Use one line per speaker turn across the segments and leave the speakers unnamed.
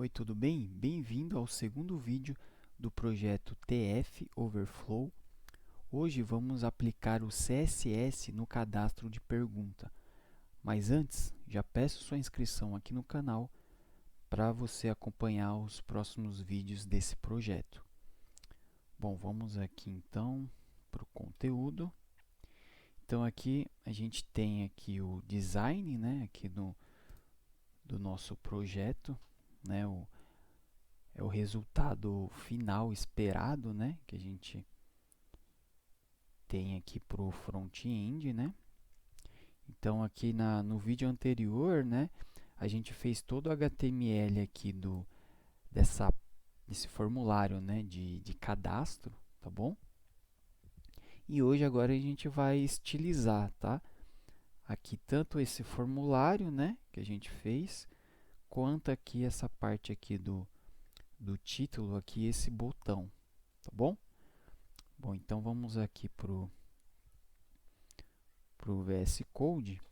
Oi, tudo bem? Bem-vindo ao segundo vídeo do projeto TF Overflow. Hoje vamos aplicar o CSS no cadastro de pergunta. Mas antes, já peço sua inscrição aqui no canal para você acompanhar os próximos vídeos desse projeto. Bom, vamos aqui então para o conteúdo. Então aqui a gente tem aqui o design, né, aqui do nosso projeto, né, é o resultado final esperado, né, que a gente tem aqui para o front-end, né. Então aqui no vídeo anterior, né, a gente fez todo o HTML aqui desse formulário, né, de cadastro, tá bom? E hoje agora a gente vai estilizar, tá? Aqui tanto esse formulário, né, que a gente fez, quanto aqui essa parte aqui do título, aqui esse botão, tá bom? Bom, então vamos aqui pro VS Code.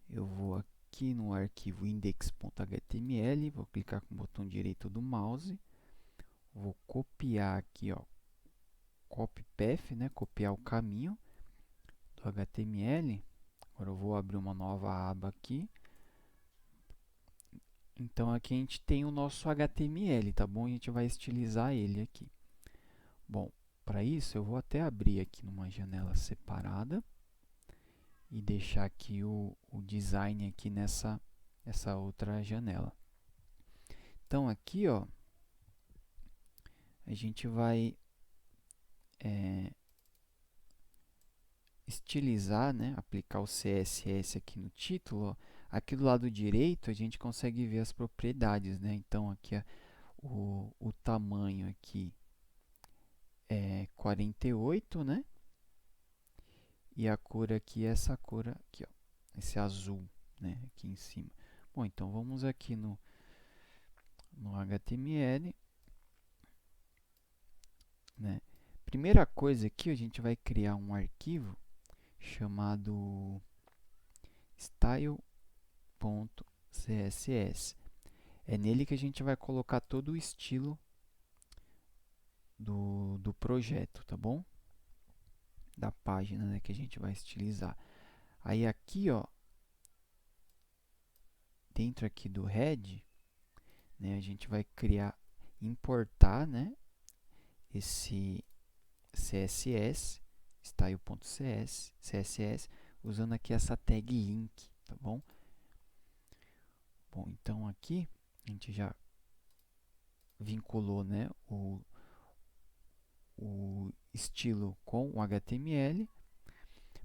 Eu vou aqui no arquivo index.html, vou clicar com o botão direito do mouse, vou copiar aqui, ó, copy path, né, copiar o caminho do HTML. Agora eu vou abrir uma nova aba aqui. Então aqui a gente tem o nosso HTML, tá bom? A gente vai estilizar ele aqui. Bom, para isso eu vou até abrir aqui numa janela separada e deixar aqui o design aqui essa outra janela. Então aqui, ó, a gente vai estilizar, né, aplicar o CSS aqui no título. Ó. Aqui do lado direito a gente consegue ver as propriedades, né? Então aqui o tamanho aqui é 48, né? E a cor aqui é essa cor aqui, ó, esse azul, né, aqui em cima. Bom, então vamos aqui no HTML, né? Primeira coisa aqui, a gente vai criar um arquivo chamado style.css. É nele que a gente vai colocar todo o estilo do projeto, tá bom? Da página, né, que a gente vai estilizar. Aí aqui, ó, dentro aqui do head, né, a gente vai importar, né, esse CSS, style.css, usando aqui essa tag link, tá bom? Bom, então aqui a gente já vinculou, né, o estilo com o HTML.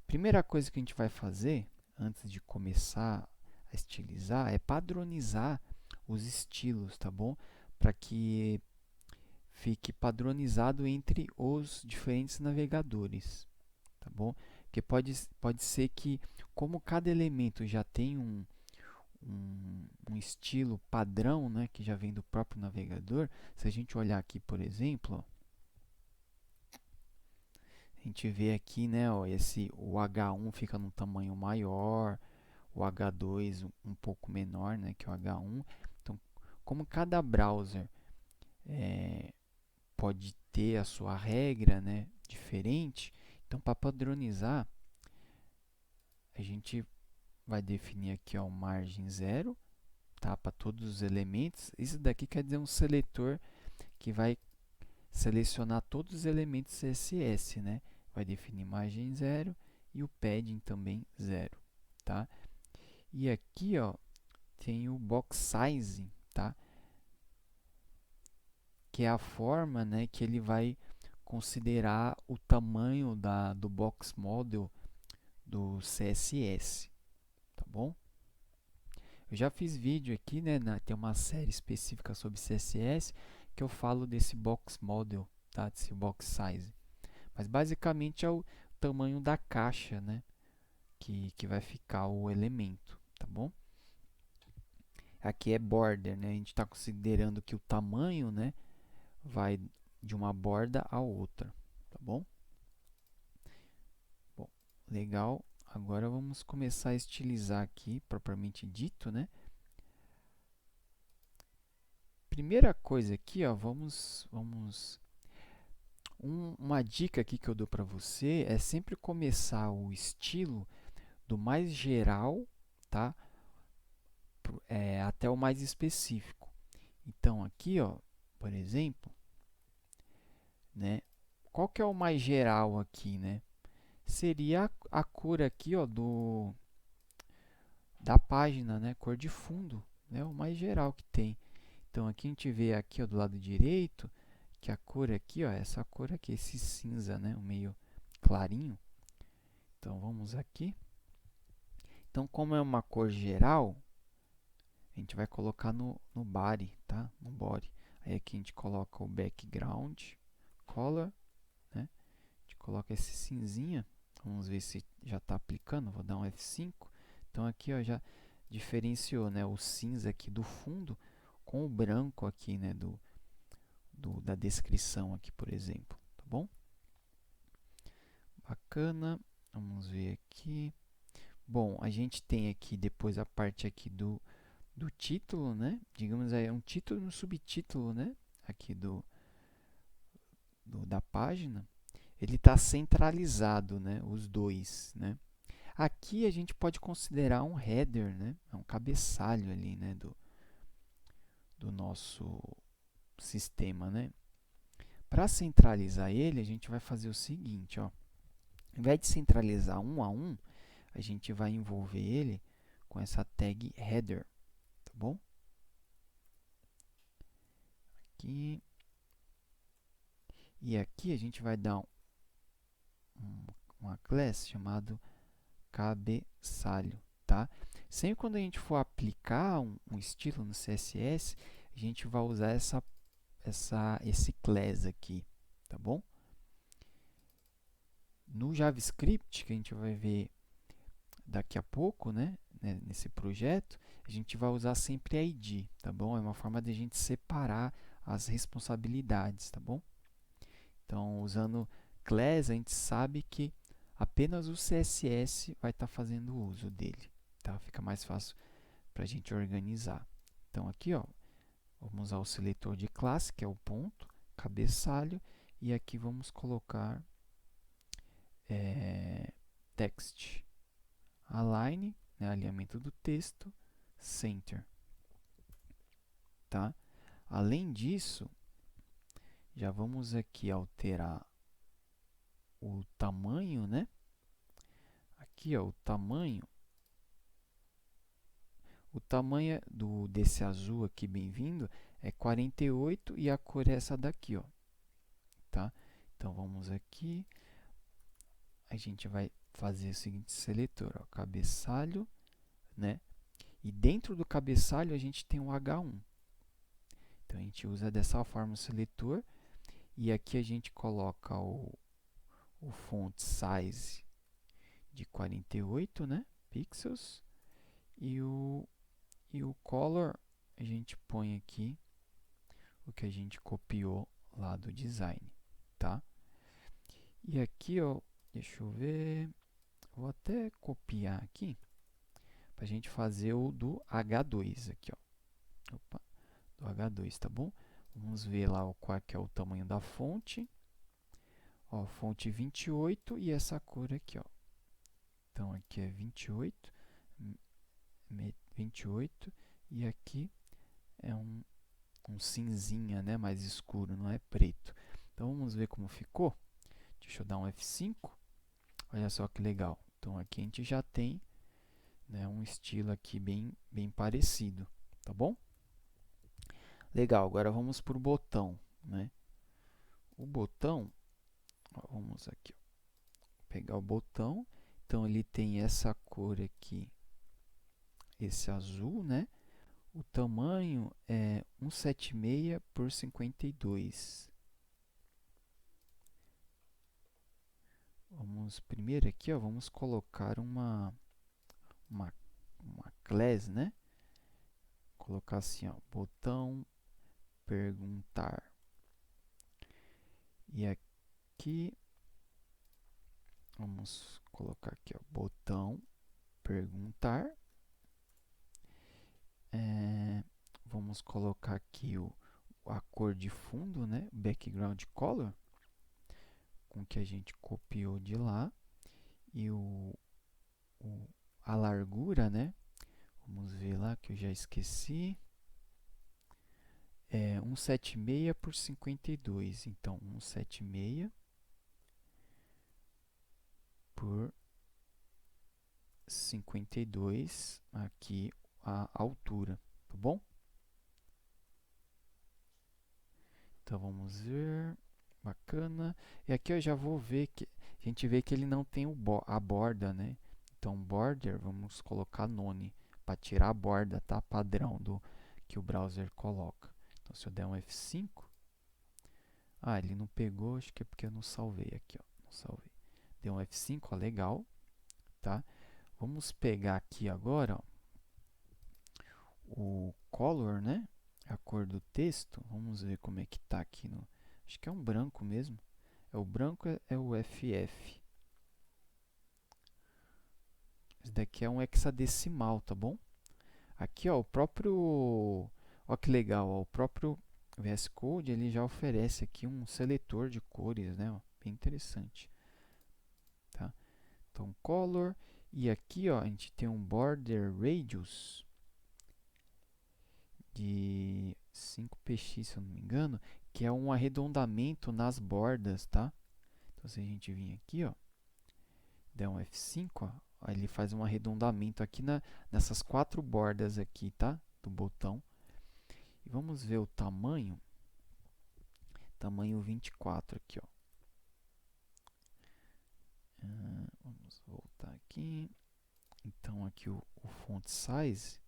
Primeira coisa que a gente vai fazer antes de começar a estilizar é padronizar os estilos, tá bom? Para que fique padronizado entre os diferentes navegadores, tá bom? Porque pode ser que, como cada elemento já tem um estilo padrão, né, que já vem do próprio navegador, se a gente olhar aqui, por exemplo, ó, a gente vê aqui, né, ó, o H1 fica num tamanho maior, o H2 um pouco menor, né, que o H1. Então, como cada browser pode ter a sua regra, né, diferente, então para padronizar, a gente vai definir aqui ó, margem 0, tá, para todos os elementos. Isso daqui quer dizer um seletor que vai selecionar todos os elementos CSS, né? Vai definir margem 0 e o padding também 0, tá? E aqui, ó, tem o box size, tá? Que é a forma, né, que ele vai considerar o tamanho do box model do CSS, tá bom? Eu já fiz vídeo aqui, né, tem uma série específica sobre CSS que eu falo desse box model, tá, desse box size. Mas basicamente é o tamanho da caixa, né, que vai ficar o elemento, tá bom? Aqui é border, né, a gente está considerando que o tamanho, né, vai de uma borda a outra, tá bom? Bom, legal. Agora vamos começar a estilizar aqui, propriamente dito, né? Primeira coisa aqui, ó, uma dica aqui que eu dou para você é sempre começar o estilo do mais geral, tá? Até o mais específico. Então, aqui, ó, por exemplo, né? Qual que é o mais geral aqui, né? Seria a cor aqui, ó, da página, né? Cor de fundo, né? O mais geral que tem. Então, aqui a gente vê aqui, ó, do lado direito, que a cor aqui, ó, essa cor aqui, esse cinza, né? O meio clarinho. Então, vamos aqui. Então, como é uma cor geral, a gente vai colocar no body, tá? No body. Aí aqui a gente coloca o background color, né? A gente coloca esse cinzinha. Vamos ver se já está aplicando. Vou dar um F5. Então aqui, ó, já diferenciou, né, o cinza aqui do fundo com o branco aqui, né, da descrição aqui, por exemplo, tá bom? Bacana. Vamos ver aqui. Bom, a gente tem aqui depois a parte aqui do título, né? Digamos aí, um título e um subtítulo, né? Aqui da página. Ele está centralizado, né? Os dois, né? Aqui a gente pode considerar um header, né? É um cabeçalho ali, né? Do nosso sistema, né? Para centralizar ele, a gente vai fazer o seguinte, ó. Ao invés de centralizar um a um, a gente vai envolver ele com essa tag header, tá bom? Aqui. E aqui a gente vai dar uma classe chamado cabeçalho, tá? Sempre quando a gente for aplicar um estilo no CSS, a gente vai usar esse class aqui, tá bom? No JavaScript, que a gente vai ver daqui a pouco, né, nesse projeto, a gente vai usar sempre ID, tá bom? É uma forma de a gente separar as responsabilidades, tá bom? Então, usando class, a gente sabe que apenas o CSS vai estar fazendo uso dele, tá? Fica mais fácil para a gente organizar. Então, aqui, ó, vamos usar o seletor de classe, que é o ponto, cabeçalho, e aqui vamos colocar text, align, né, alinhamento do texto, center, tá? Além disso, já vamos aqui alterar o tamanho, né? Aqui, ó, o tamanho desse azul aqui, bem-vindo, é 48 e a cor é essa daqui, ó, tá? Então, vamos aqui, a gente vai fazer o seguinte seletor, ó, cabeçalho, né? E dentro do cabeçalho a gente tem o H1. Então, a gente usa dessa forma o seletor e aqui a gente coloca o font size de 48, né, pixels, e o color a gente põe aqui o que a gente copiou lá do design, tá? E aqui, ó, deixa eu ver, vou até copiar aqui para a gente fazer o do H2 aqui, ó. Opa, do H2, tá bom? Vamos ver lá qual que é o tamanho da fonte. Ó, fonte 28 e essa cor aqui, ó. Então, aqui é 28 e aqui é um cinzinha, né, mais escuro, não é preto. Então, vamos ver como ficou. Deixa eu dar um F5. Olha só que legal. Então, aqui a gente já tem, né, um estilo aqui bem parecido, tá bom? Legal, agora vamos para o botão, né? O botão, ó, vamos aqui, ó, pegar o botão. Então, ele tem essa cor aqui, esse azul, né? O tamanho é 176 por 52. Vamos primeiro aqui, ó, vamos colocar uma class, né? Colocar assim, ó, botão perguntar. E aqui vamos colocar aqui, ó, botão perguntar. Vamos colocar aqui a cor de fundo, né? Background color, com que a gente copiou de lá. E a largura, né? Vamos ver lá que eu já esqueci. É 176 por 52. Então, 176 por 52 aqui a altura, tá bom? Então vamos ver, bacana. E aqui eu já vou ver que a gente vê que ele não tem a borda, né? Então border, vamos colocar none para tirar a borda, tá? Padrão do que o browser coloca. Então se eu der um F5, ele não pegou, acho que é porque eu não salvei aqui, ó. Não salvei. Deu um F5, ó, legal, tá? Vamos pegar aqui agora, ó, o color, né? A cor do texto. Vamos ver como é que tá aqui no. Acho que é um branco mesmo. O branco é o FF. Esse daqui é um hexadecimal, tá bom? Aqui, ó, o próprio. Ó que legal, ó, o próprio VS Code ele já oferece aqui um seletor de cores, né? Ó, bem interessante, tá? Então, color. E aqui, ó, a gente tem um border radius de 5px, se eu não me engano, que é um arredondamento nas bordas, tá? Então, se a gente vir aqui, ó, der um F5, ó, ele faz um arredondamento aqui nessas 4 bordas aqui, tá? Do botão. E vamos ver o tamanho. Tamanho 24 aqui, ó. Vamos voltar aqui. Então, aqui o font size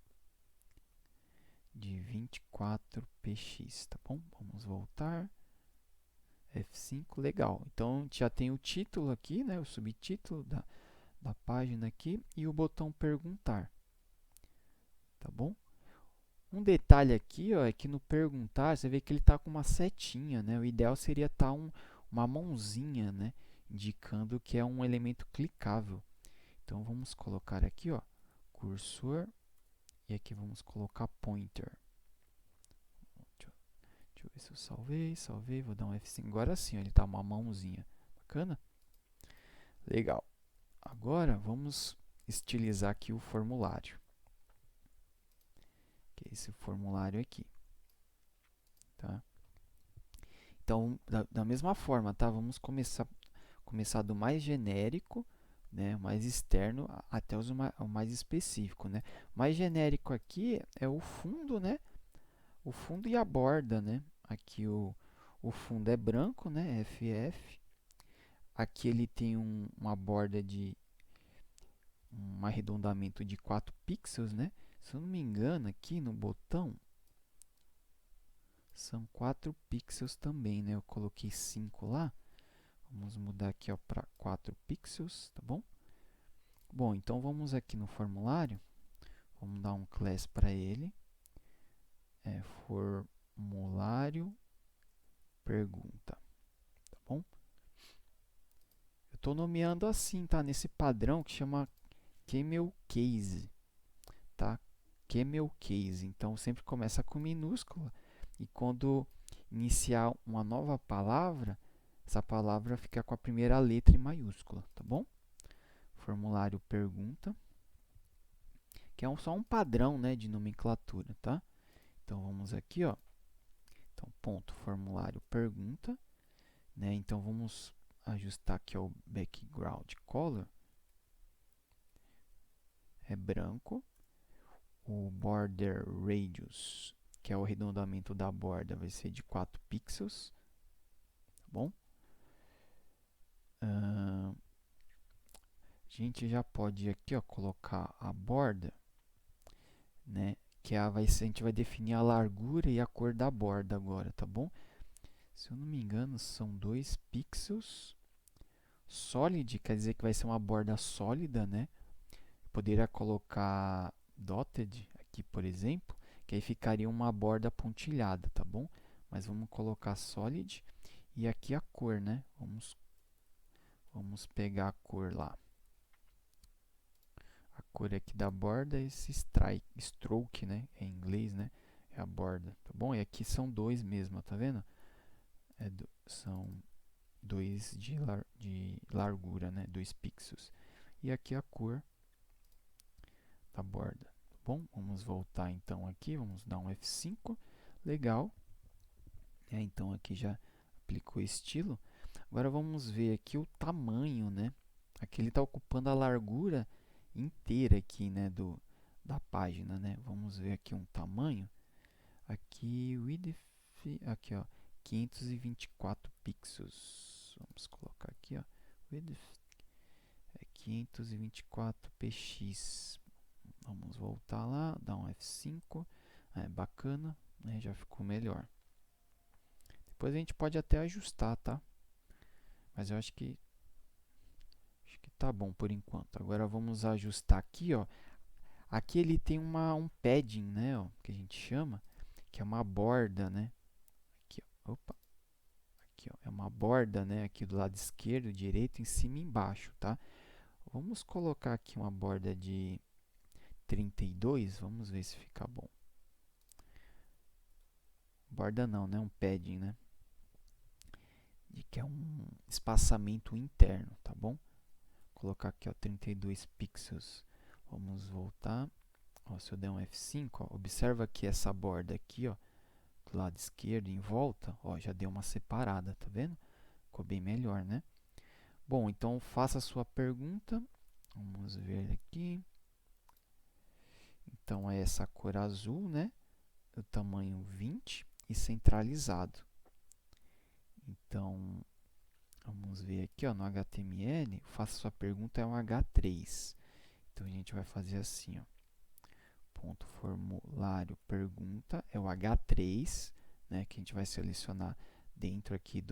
de 24px, tá bom? Vamos voltar. F5, legal. Então, já tem o título aqui, né? O subtítulo da página aqui e o botão perguntar, tá bom? Um detalhe aqui, ó, é que no perguntar, você vê que ele está com uma setinha, né? O ideal seria estar uma mãozinha, né? Indicando que é um elemento clicável. Então, vamos colocar aqui, ó, cursor, e aqui vamos colocar pointer. Deixa eu ver se eu salvei, vou dar um F5. Agora sim, ó, ele está uma mãozinha. Bacana? Legal. Agora, vamos estilizar aqui o formulário. Que é esse formulário aqui. Tá? Então, da mesma forma, tá? Vamos começar do mais genérico, né, mais externo, até o mais específico, né? Mais genérico aqui é o fundo, né? O fundo e a borda, né? Aqui o fundo é branco, né? FF. Aqui ele tem uma borda de um arredondamento de 4 pixels, né? Se eu não me engano, aqui no botão são 4 pixels também, né? Eu coloquei 5 lá. Vamos mudar aqui para 4 pixels, tá bom? Bom, então vamos aqui no formulário. Vamos dar um class para ele. Formulário pergunta, tá bom? Eu estou nomeando assim, tá? Nesse padrão que chama Camel Case, tá? Camel Case. Então, sempre começa com minúscula e quando iniciar uma nova palavra, essa palavra fica com a primeira letra em maiúscula, tá bom? Formulário pergunta, que é só um padrão, né, de nomenclatura, tá? Então, vamos aqui, ó. Então, ponto, formulário pergunta, né? Então, vamos ajustar aqui o background color. É branco. O border radius, que é o arredondamento da borda, vai ser de 4 pixels, tá bom? A gente já pode aqui, ó, colocar a borda, né? Que a gente vai definir a largura e a cor da borda agora, tá bom? Se eu não me engano, são 2 pixels. Solid quer dizer que vai ser uma borda sólida, né? Eu poderia colocar dotted aqui, por exemplo, que aí ficaria uma borda pontilhada, tá bom? Mas vamos colocar solid e aqui a cor, né? Vamos pegar a cor lá. A cor aqui da borda é esse stroke, né? Em inglês, né? é a borda, tá bom? E aqui são 2 mesmo, tá vendo? São 2 de largura, né? 2 pixels. E aqui a cor da borda, tá bom? Vamos voltar então aqui, vamos dar um F5, legal. Então aqui já aplicou estilo. Agora vamos ver aqui o tamanho, né? Aqui ele está ocupando a largura inteira aqui, né, da página, né? Vamos ver aqui um tamanho. Aqui width, aqui ó, 524 pixels. Vamos colocar aqui, ó, width é 524 px. Vamos voltar lá, dar um F5. É bacana, né? Já ficou melhor. Depois a gente pode até ajustar, tá? Mas eu acho que tá bom por enquanto. Agora vamos ajustar aqui, ó. Aqui ele tem um padding, né, ó, que a gente chama, que é uma borda, né? Aqui, ó. Opa. Aqui, ó, é uma borda, né, aqui do lado esquerdo, direito, em cima e embaixo, tá? Vamos colocar aqui uma borda de 32, vamos ver se fica bom. Borda não, né? Um padding, né? Que é um espaçamento interno, tá bom? Vou colocar aqui, ó, 32 pixels. Vamos voltar. Ó, se eu der um F5, ó, observa que essa borda aqui, ó, do lado esquerdo em volta, ó, já deu uma separada, tá vendo? Ficou bem melhor, né? Bom, então faça a sua pergunta. Vamos ver aqui. Então é essa cor azul, né? O tamanho 20 e centralizado. Então, vamos ver aqui, ó, no HTML, faça a sua pergunta é um H3. Então a gente vai fazer assim, ó. Ponto formulário pergunta é o H3, né, que a gente vai selecionar dentro aqui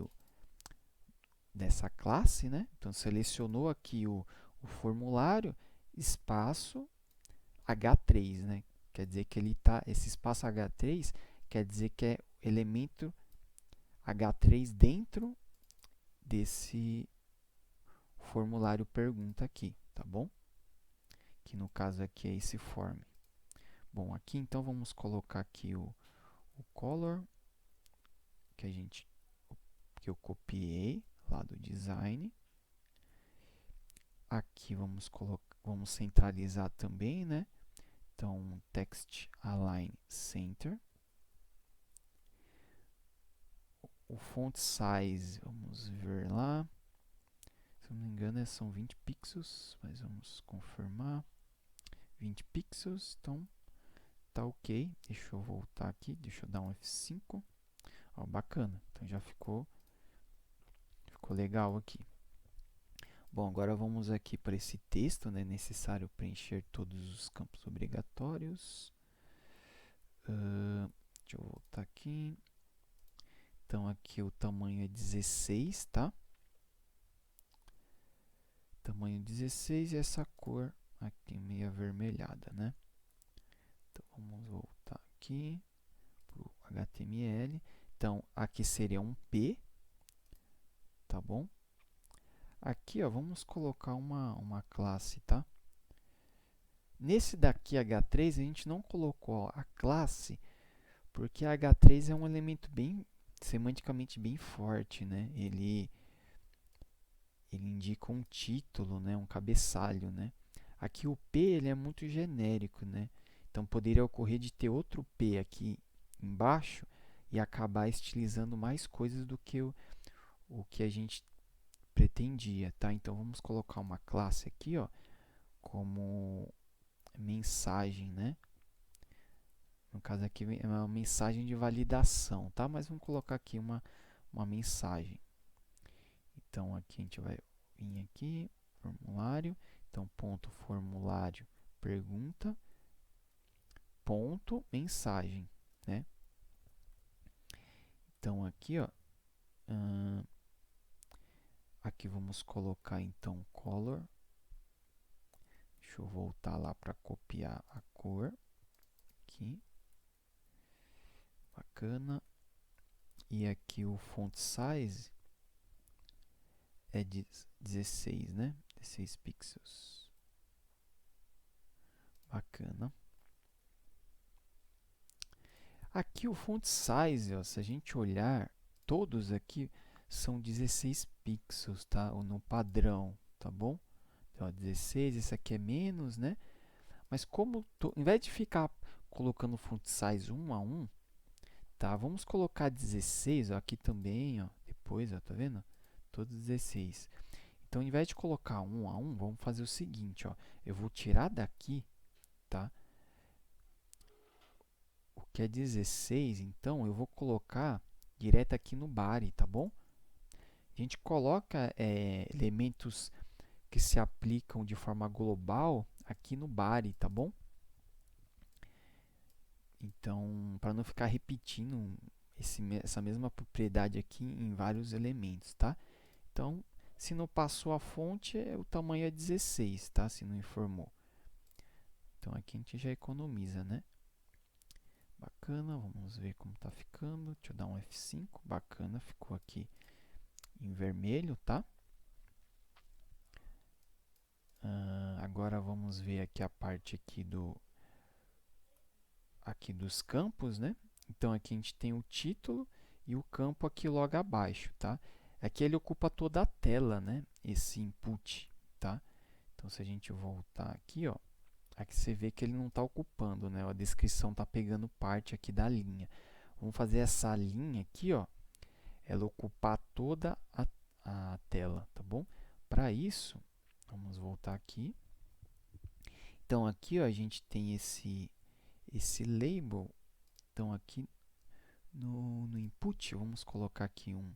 dessa classe, né? Então selecionou aqui o formulário, espaço H3, né? Quer dizer que ele tá, esse espaço H3 quer dizer que é elemento H3 dentro desse formulário pergunta aqui, tá bom? Que no caso aqui é esse form. Bom, aqui então vamos colocar aqui o color que eu copiei lá do design. Aqui vamos centralizar também, né? Então, text align center. O font size, vamos ver lá. Se eu não me engano, são 20 pixels, mas vamos confirmar. 20 pixels, então tá ok. Deixa eu voltar aqui, deixa eu dar um F5. Ó, bacana, então já ficou legal aqui. Bom, agora vamos aqui para esse texto, né? É necessário preencher todos os campos obrigatórios. Deixa eu voltar aqui. Então, aqui o tamanho é 16, tá? Tamanho 16 e essa cor aqui meio avermelhada, né? Então, vamos voltar aqui para o HTML. Então, aqui seria um P, tá bom? Aqui, ó, vamos colocar uma classe, tá? Nesse daqui H3, a gente não colocou a classe, porque a H3 é um elemento bem semanticamente bem forte, né? Ele indica um título, né? Um cabeçalho, né? Aqui o P ele é muito genérico, né? Então poderia ocorrer de ter outro P aqui embaixo e acabar estilizando mais coisas do que o que a gente pretendia, tá? Então vamos colocar uma classe aqui, ó, como mensagem, né? No caso aqui é uma mensagem de validação, tá? Mas vamos colocar aqui uma mensagem. Então aqui a gente vai vir aqui, formulário, então ponto formulário pergunta, ponto mensagem, né? Então aqui, ó, aqui vamos colocar então color. Deixa eu voltar lá para copiar a cor aqui. Bacana. E aqui o font size é de 16, né? 16 pixels. Bacana. Aqui o font size, ó, se a gente olhar, todos aqui são 16 pixels, tá? Ou no padrão, tá bom? Então, ó, 16, esse aqui é menos, né? Mas como, em vez de ficar colocando font size um a um, tá? Vamos colocar 16, ó, aqui também, ó, depois, ó, tá vendo? Todos 16. Então, em vez de colocar um a um, vamos fazer o seguinte, ó. Eu vou tirar daqui, tá? O que é 16, então, eu vou colocar direto aqui no body, tá bom? A gente coloca elementos que se aplicam de forma global aqui no body, tá bom? Então, para não ficar repetindo essa mesma propriedade aqui em vários elementos, tá? Então, se não passou a fonte, o tamanho é 16, tá? Se não informou. Então, aqui a gente já economiza, né? Bacana, vamos ver como está ficando. Deixa eu dar um F5, bacana, ficou aqui em vermelho, tá? Agora vamos ver aqui a parte aqui dos campos, né? Então aqui a gente tem o título e o campo aqui logo abaixo, tá? Aqui ele ocupa toda a tela, né? Esse input, tá? Então se a gente voltar aqui, ó, aqui você vê que ele não está ocupando, né? A descrição está pegando parte aqui da linha. Vamos fazer essa linha aqui, ó, ela ocupar toda a tela, tá bom? Para isso, vamos voltar aqui. Então aqui, ó, a gente tem esse label. Então aqui no input, vamos colocar aqui um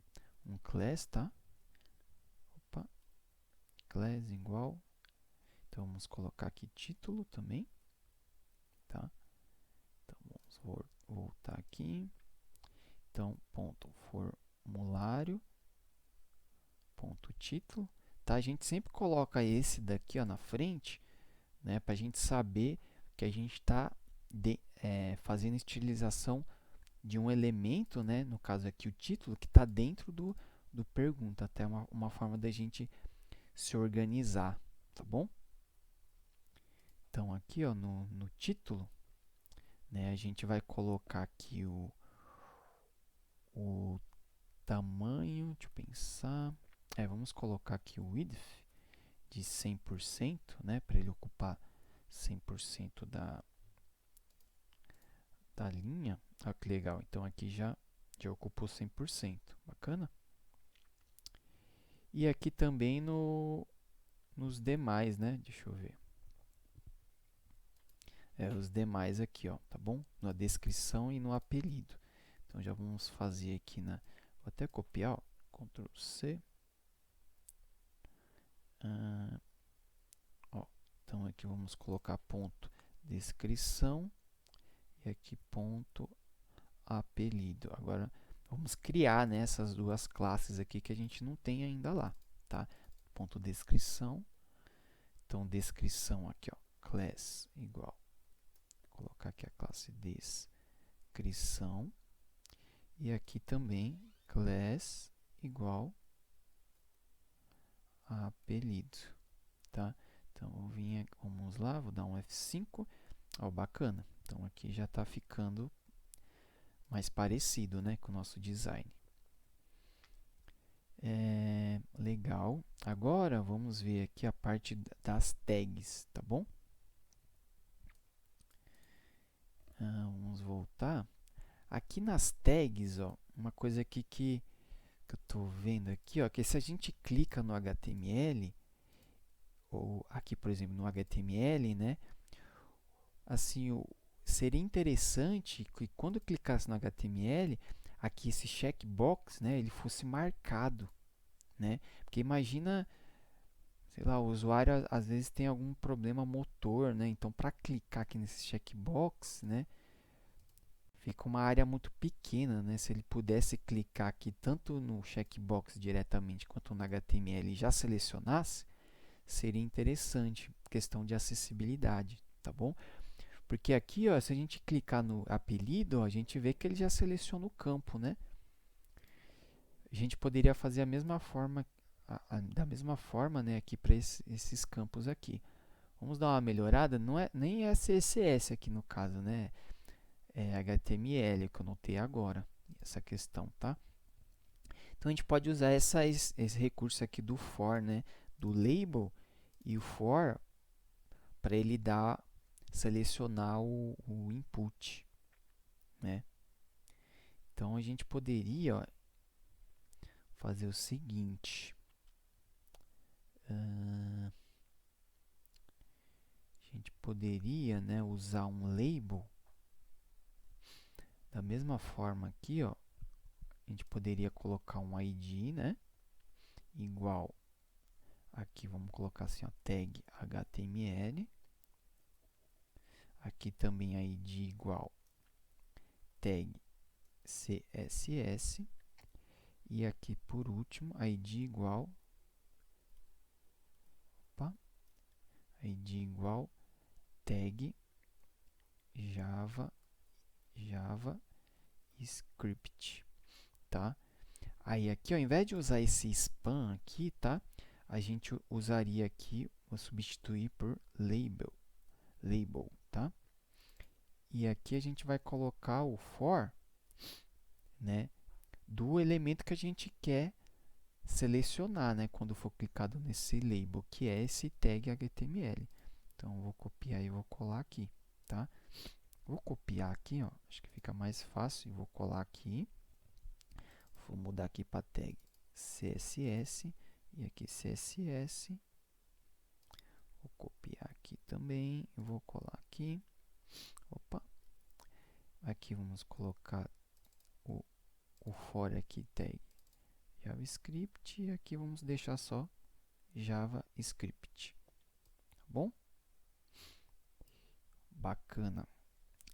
class, tá? Opa, class igual. Então vamos colocar aqui título também, tá? Então vamos voltar aqui. Então ponto formulário ponto título, tá? A gente sempre coloca esse daqui, ó, na frente, né? Para a gente saber que a gente está fazendo estilização de um elemento, né? No caso aqui o título, que está dentro do pergunta. Até uma forma da gente se organizar, tá bom? Então aqui, ó, no título, né? A gente vai colocar aqui o tamanho, deixa eu pensar, vamos colocar aqui o width de 100%, né? Para ele ocupar 100% da linha. Olha que legal, então aqui já ocupou 100%, bacana? E aqui também nos demais, né? Deixa eu ver. Os demais aqui, ó, tá bom? Na descrição e no apelido. Então já vamos fazer aqui vou até copiar, ó, Ctrl C. Ó, então aqui vamos colocar ponto descrição e aqui ponto apelido. Agora vamos criar, né, essas duas classes aqui que a gente não tem ainda lá, tá? Ponto descrição. Então descrição aqui, ó, class igual. Vou colocar aqui a classe descrição e aqui também class igual a apelido, tá? Então vamos lá, vou dar um F5. Ó, bacana. Então aqui já está ficando mais parecido, né, com o nosso design. Legal. Agora vamos ver aqui a parte das tags, tá bom? Vamos voltar. Aqui nas tags, ó, uma coisa aqui que eu estou vendo aqui, ó, que se a gente clica no HTML, ou aqui, por exemplo, no HTML, né, assim, seria interessante que quando clicasse no HTML, aqui esse checkbox, né, ele fosse marcado, né? Porque imagina, sei lá, o usuário às vezes tem algum problema motor, né? Então, para clicar aqui nesse checkbox, né, fica uma área muito pequena, né? Se ele pudesse clicar aqui tanto no checkbox diretamente quanto no HTML e já selecionasse, seria interessante, questão de acessibilidade, tá bom? Porque aqui, ó, se a gente clicar no apelido, ó, a gente vê que ele já seleciona o campo, né? A gente poderia fazer a mesma forma, da mesma forma, né, aqui para esses campos aqui. Vamos dar uma melhorada, não é nem é CSS aqui no caso, né? HTML, que eu notei agora, essa questão, tá? Então, a gente pode usar esse recurso aqui do for, né? Do label e o for para ele selecionar o input, né? Então, a gente poderia, ó, fazer o seguinte. A gente poderia, né, usar um label da mesma forma aqui, ó. A gente poderia colocar um ID, né, igual aqui, vamos colocar assim, ó, tag HTML. Aqui também ID igual tag CSS. E aqui, por último, ID igual tag JavaScript, tá? Aí aqui, ao invés de usar esse span aqui, tá? A gente usaria aqui, vou substituir por label, tá? E aqui a gente vai colocar o for, né, do elemento que a gente quer selecionar, né, quando for clicado nesse label, que é esse tag HTML. Então, eu vou copiar e vou colar aqui, tá? Vou copiar aqui, ó, acho que fica mais fácil, e vou colar aqui. Vou mudar aqui para tag CSS e aqui CSS. Vou copiar aqui também, vou colar aqui. Opa! Aqui vamos colocar o for aqui, tag JavaScript, e aqui vamos deixar só JavaScript, tá bom? Bacana.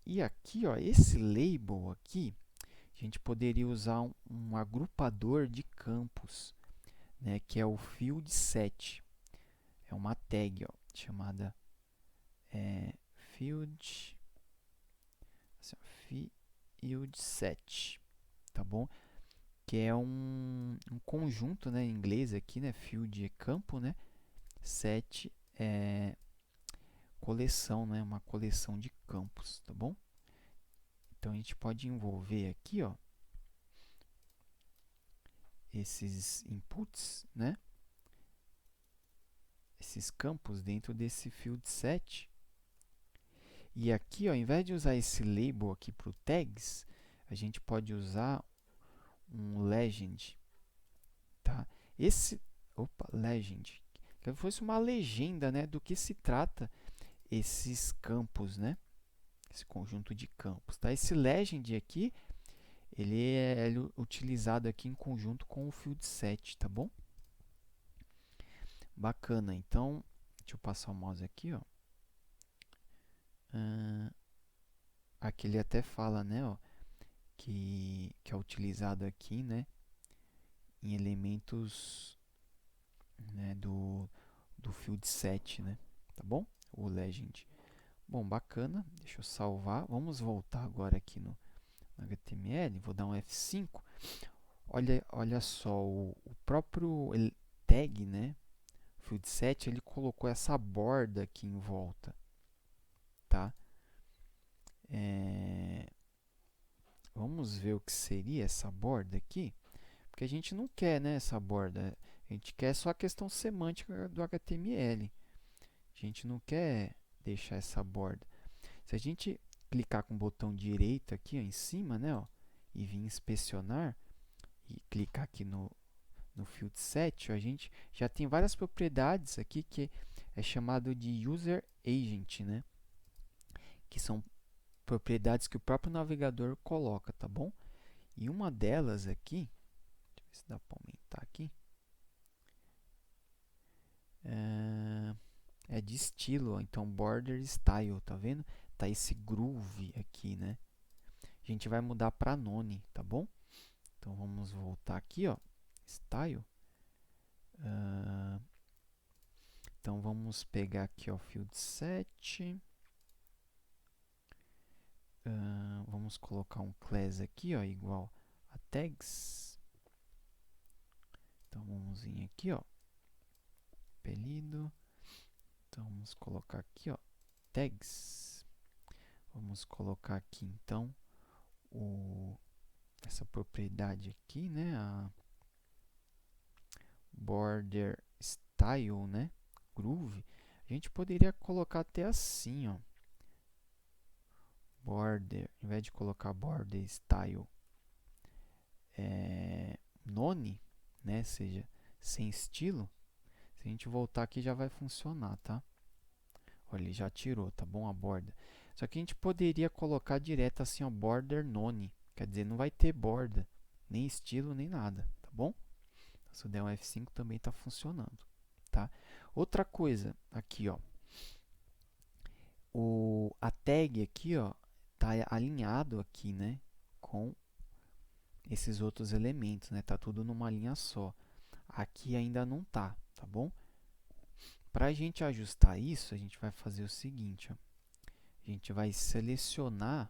E aqui, ó, esse label aqui, a gente poderia usar um agrupador de campos, né, que é o field set. É uma tag, ó, chamada field set, tá bom? Que é um conjunto, né, em inglês aqui, né, field é campo, né, set é coleção, né, uma coleção de campos, tá bom? Então, a gente pode envolver aqui, ó, esses inputs, né, esses campos dentro desse field set. E aqui, ó, ao invés de usar esse label aqui para o tags, a gente pode usar um legend, tá? Legend, que fosse uma legenda, né, do que se trata esses campos, né? Esse conjunto de campos, tá? Esse legend aqui, ele é utilizado aqui em conjunto com o field set, tá bom? Bacana. Então, deixa eu passar o mouse aqui, ó. Aqui ele até fala, né, ó, que é utilizado aqui, né, em elementos, né, do field set, né, tá bom? O legend. Bom, bacana. Deixa eu salvar. Vamos voltar agora aqui no HTML. Vou dar um F5. Olha só, o próprio tag, né, field set, ele colocou essa borda aqui em volta, tá? Vamos ver o que seria essa borda aqui, porque a gente não quer, né, essa borda. A gente quer só a questão semântica do HTML. A gente não quer deixar essa borda. Se a gente clicar com o botão direito aqui, ó, em cima, né, ó, e vir inspecionar, e clicar aqui no field set, ó, a gente já tem várias propriedades aqui que é chamado de user agent, né, que são propriedades que o próprio navegador coloca, tá bom? E uma delas aqui, deixa eu ver se dá para aumentar aqui, é de estilo, ó, então border style, tá vendo? Tá esse groove aqui, né? A gente vai mudar para none, tá bom? Então vamos voltar aqui, ó, style. Então vamos pegar aqui o field set. Vamos colocar um class aqui, ó, igual a tags. Então vamos vir aqui, ó, apelido. Então vamos colocar aqui, ó, tags. Vamos colocar aqui então essa propriedade aqui, né? A border style, né? Groove. A gente poderia colocar até assim, ó. Border, ao invés de colocar border style none, né? Seja sem estilo. Se a gente voltar aqui já vai funcionar, tá? Olha, ele já tirou, tá bom? A borda. Só que a gente poderia colocar direto assim, ó, border none. Quer dizer, não vai ter borda, nem estilo, nem nada, tá bom? Se eu der um F5 também está funcionando, tá? Outra coisa aqui, ó, a tag aqui, ó, tá alinhado aqui, né, com esses outros elementos, né? Tá tudo numa linha só. Aqui ainda não tá, tá bom? Para a gente ajustar isso, a gente vai fazer o seguinte, ó. A gente vai selecionar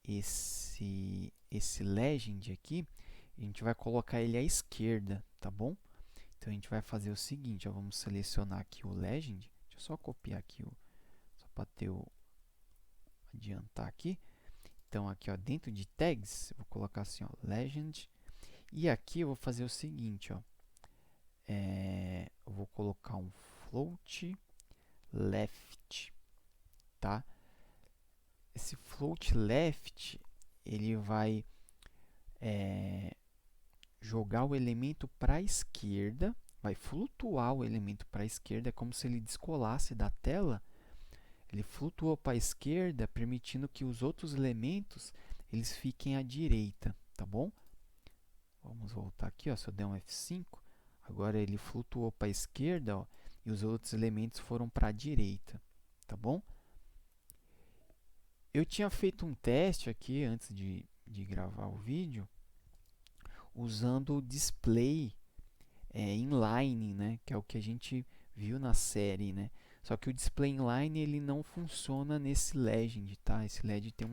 esse legend aqui, a gente vai colocar ele à esquerda, tá bom? Então, a gente vai fazer o seguinte, ó, vamos selecionar aqui o legend, deixa eu só copiar aqui, só para adiantar aqui. Então, aqui, ó, dentro de tags, eu vou colocar assim, ó, legend, e aqui eu vou fazer o seguinte, ó, eu vou colocar um float left, tá? Esse float left, ele vai jogar o elemento para a esquerda, vai flutuar o elemento para a esquerda, é como se ele descolasse da tela. Ele flutuou para a esquerda, permitindo que os outros elementos eles fiquem à direita, tá bom? Vamos voltar aqui, ó, se eu der um F5, agora ele flutuou para a esquerda, ó, e os outros elementos foram para a direita, tá bom? Eu tinha feito um teste aqui antes de gravar o vídeo, usando o display inline, né, que é o que a gente viu na série, né? Só que o display inline ele não funciona nesse legend, tá? Esse legend tem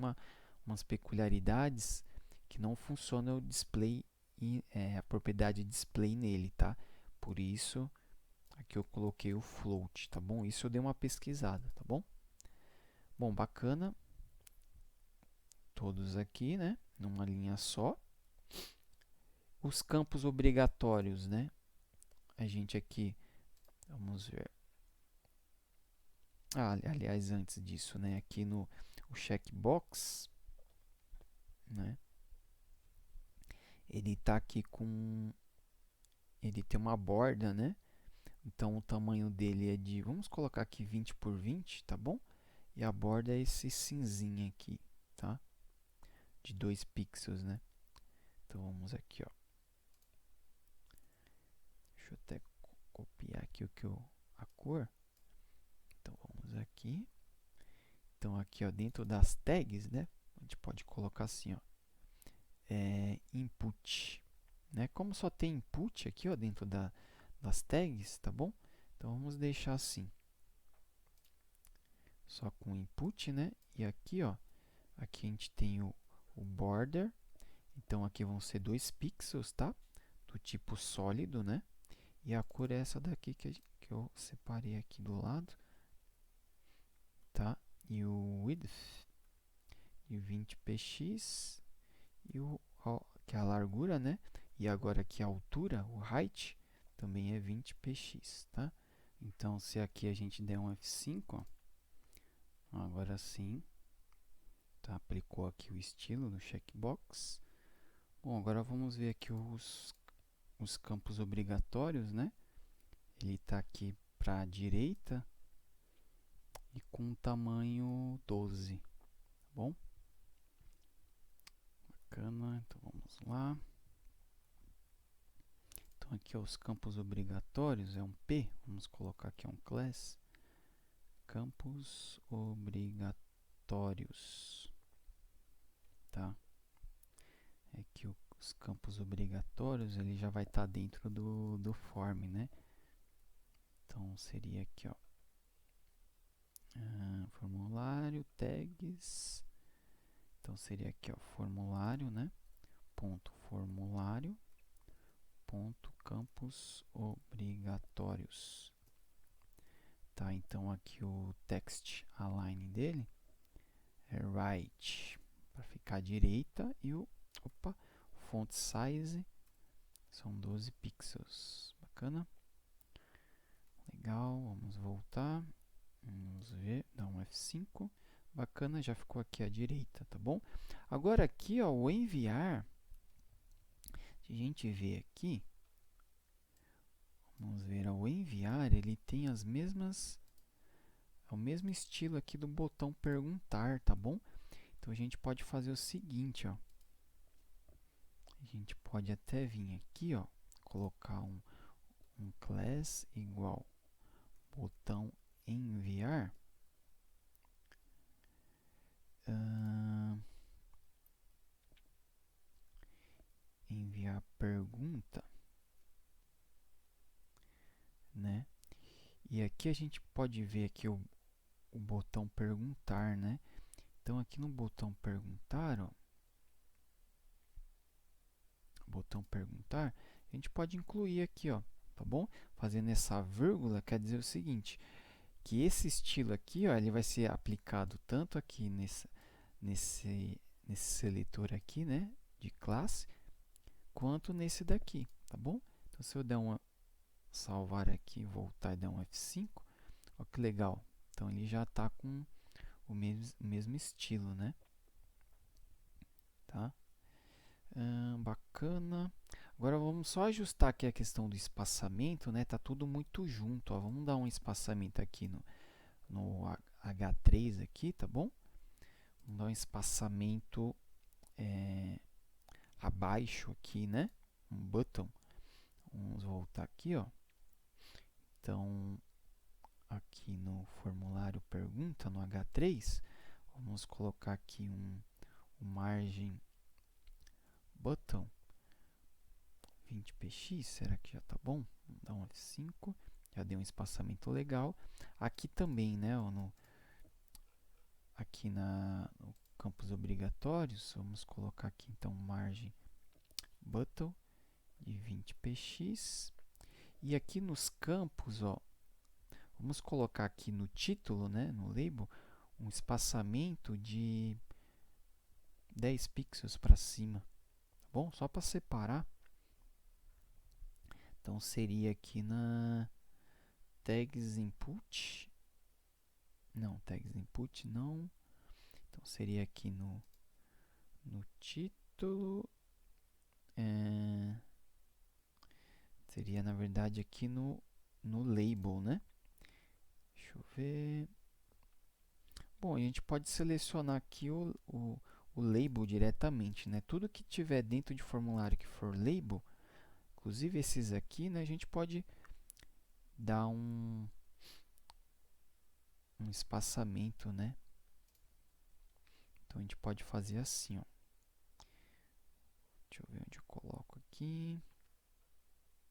umas peculiaridades que não funciona o display a propriedade display nele, tá? Por isso aqui eu coloquei o float, tá bom? Isso eu dei uma pesquisada, tá bom? Bom, bacana. Todos aqui, né? Numa linha só. Os campos obrigatórios, né? A gente aqui, vamos ver. Aliás, antes disso, né? Aqui no o checkbox, né? Ele tá aqui com, ele tem uma borda, né? Então o tamanho dele é de, vamos colocar aqui 20 por 20, tá bom? E a borda é esse cinzinha aqui, tá? De 2 pixels, né? Então vamos aqui, ó. Deixa eu até copiar aqui a cor. Então vamos aqui. Então aqui, ó, dentro das tags, né? A gente pode colocar assim, ó. Input, né? Como só tem input aqui, ó, dentro das tags, tá bom? Então vamos deixar assim. Só com input, né? E aqui, ó, aqui a gente tem o border. Então aqui vão ser 2 pixels, tá? Do tipo sólido, né? E a cor é essa daqui que eu separei aqui do lado, tá? E o width de 20px e que é a largura, né? E agora aqui a altura, o height, também é 20px, tá? Então, se aqui a gente der um F5, ó, agora sim, tá? Aplicou aqui o estilo no checkbox. Bom, agora vamos ver aqui os campos obrigatórios, né? Ele está aqui para a direita e com tamanho 12, tá bom? Bacana, então vamos lá. Então aqui ó, os campos obrigatórios é um P, vamos colocar aqui um class, campos obrigatórios, tá? É que os campos obrigatórios ele já vai estar dentro do form, né? Então seria aqui ó, formulário, tags, então seria aqui ó, formulário, né? Ponto formulário, ponto campos obrigatórios. Tá, então aqui o text align dele, right, para ficar à direita, e o font size são 12 pixels. Bacana. Legal, vamos voltar. Vamos ver, dá um F5. Bacana, já ficou aqui à direita, tá bom? Agora aqui, ó, o enviar, se a gente ver aqui, vamos ver, ó, o enviar, ele tem as mesmas, é o mesmo estilo aqui do botão perguntar, tá bom? Então a gente pode fazer o seguinte, ó. A gente pode até vir aqui, ó, colocar um class igual botão enviar. Enviar pergunta, né? E aqui a gente pode ver aqui o botão perguntar, né? Então aqui no botão perguntar, ó, botão perguntar, a gente pode incluir aqui, ó, tá bom? Fazendo essa vírgula quer dizer o seguinte, que esse estilo aqui, ó, ele vai ser aplicado tanto aqui nesse seletor aqui, né, de classe, quanto nesse daqui, tá bom? Então se eu der uma salvar aqui, voltar e dar um F5, ó que legal. Então ele já está com o mesmo estilo, né? Tá? Bacana. Agora vamos só ajustar aqui a questão do espaçamento, né? Tá tudo muito junto, ó. Vamos dar um espaçamento aqui no H3 aqui, tá bom? Vamos dar um espaçamento abaixo aqui, né? Um button. Vamos voltar aqui, ó. Então, aqui no formulário pergunta, no H3, vamos colocar aqui um margem button 20px, será que já tá bom? Vamos dar um F5, já deu um espaçamento legal. Aqui também, né, ó, aqui no campos obrigatórios, vamos colocar aqui então margem button de 20px. E aqui nos campos, ó, vamos colocar aqui no título, né, no label, um espaçamento de 10 pixels para cima, tá bom? Só para separar. Então seria aqui na tags input. Não, tags input não. Então seria aqui no título. Seria na verdade aqui no label, né? Deixa eu ver. Bom, a gente pode selecionar aqui o label diretamente, né? Tudo que tiver dentro de formulário que for label, inclusive esses aqui, né? A gente pode dar um espaçamento, né? Então a gente pode fazer assim, ó. Deixa eu ver onde eu coloco aqui.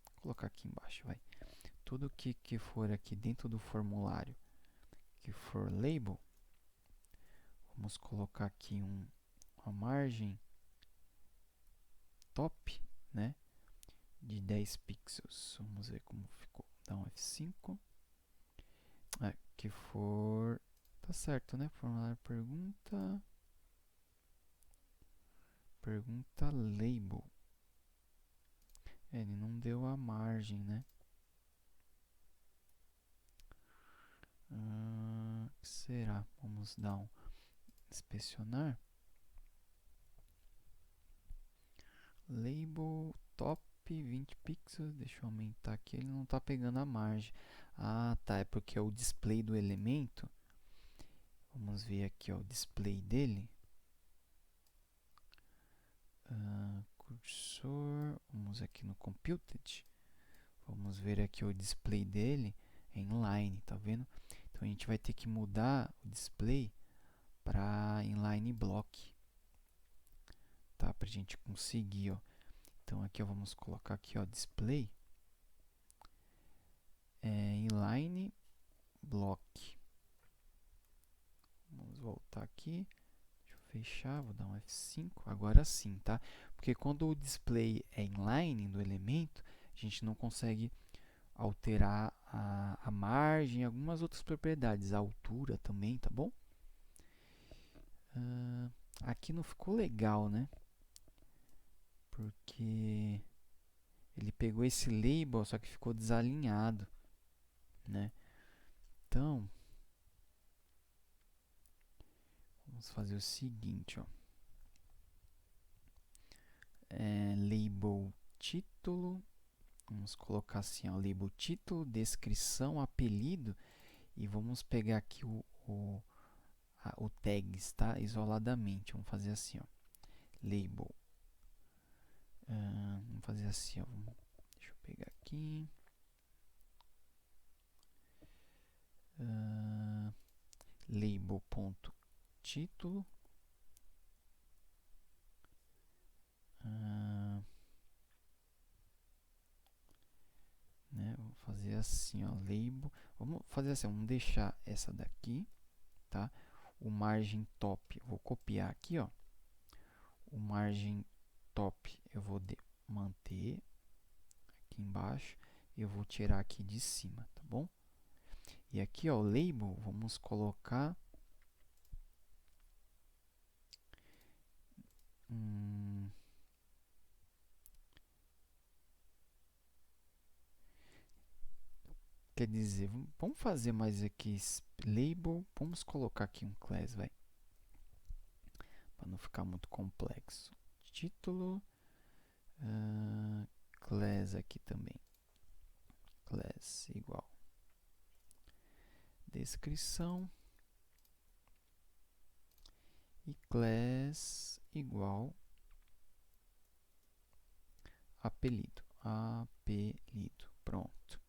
Vou colocar aqui embaixo, vai. Tudo que for aqui dentro do formulário, que for label, vamos colocar aqui uma margem top, né, de 10 pixels. Vamos ver como ficou. Dá um F5. Que for... Tá certo, né? Formulário pergunta... Pergunta label. Ele não deu a margem, né? Que será? Vamos dar um inspecionar. Label top 20 pixels. Deixa eu aumentar aqui. Ele não está pegando a margem. Ah, tá. É porque é o display do elemento. Vamos ver aqui, ó, o display dele. Cursor. Vamos aqui no Computed. Vamos ver aqui o display dele em inline, tá vendo? Então a gente vai ter que mudar o display para inline block, tá? Para a gente conseguir, ó. Então aqui ó, vamos colocar aqui, ó, display inline block. Vamos voltar aqui. Deixa eu fechar, vou dar um F5. Agora sim, tá? Porque quando o display é inline do elemento, a gente não consegue alterar a margem e algumas outras propriedades, a altura também, tá bom? Aqui não ficou legal, né? Porque ele pegou esse label, só que ficou desalinhado, né? Então, vamos fazer o seguinte, ó. Label título, vamos colocar assim, ó, label título, descrição, apelido, e vamos pegar aqui o tags, tá? Isoladamente, vamos fazer assim, ó. Label, vamos fazer assim, ó. Deixa eu pegar aqui. Label.título. Né? Vou fazer assim, ó, label. Vamos fazer assim, vamos deixar essa daqui, tá? O margem top, eu vou copiar aqui, ó. O margem top eu vou manter aqui embaixo e eu vou tirar aqui de cima, tá bom? E aqui, ó, o label, vamos colocar quer dizer, vamos fazer mais aqui label, vamos colocar aqui um class, vai, para não ficar muito complexo. Título, class aqui também, class igual descrição e class igual apelido, pronto.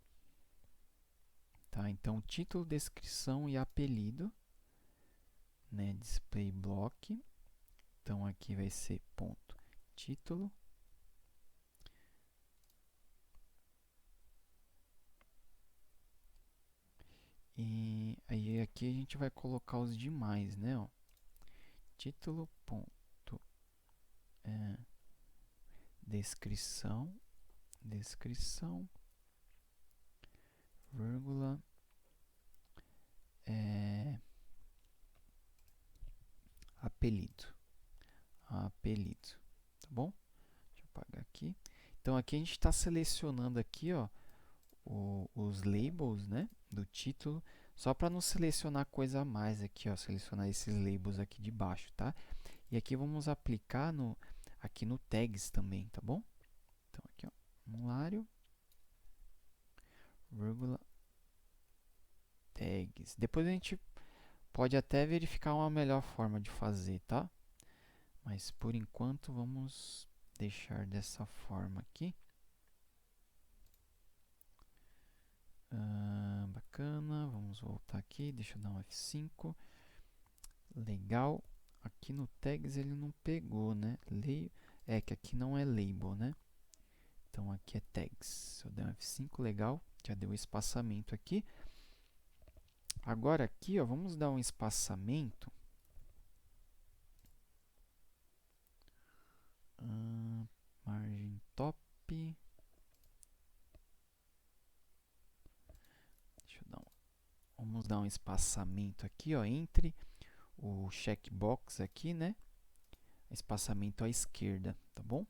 Tá, então título, descrição e apelido, né, display block. Então aqui vai ser ponto título. E aí aqui a gente vai colocar os demais, né, ó. Título, ponto, descrição, vírgula, apelido, tá bom? Deixa eu apagar aqui. Então aqui a gente está selecionando aqui, ó, os labels, né, do título, só para não selecionar coisa a mais aqui, ó, selecionar esses labels aqui de baixo, tá? E aqui vamos aplicar aqui no tags também, tá bom? Então aqui, ó, formulário, vírgula, tags. Depois a gente pode até verificar uma melhor forma de fazer, tá? Mas por enquanto vamos deixar dessa forma aqui. Bacana, vamos voltar aqui, deixa eu dar um F5. Legal. Aqui no tags ele não pegou, né? É que aqui não é label, né? Então aqui é tags. Se eu der um F5, legal. Já deu espaçamento aqui. Agora aqui, ó, vamos dar um espaçamento. Margem top. Vamos dar um espaçamento aqui, ó, entre o checkbox aqui, né? Espaçamento à esquerda, tá bom?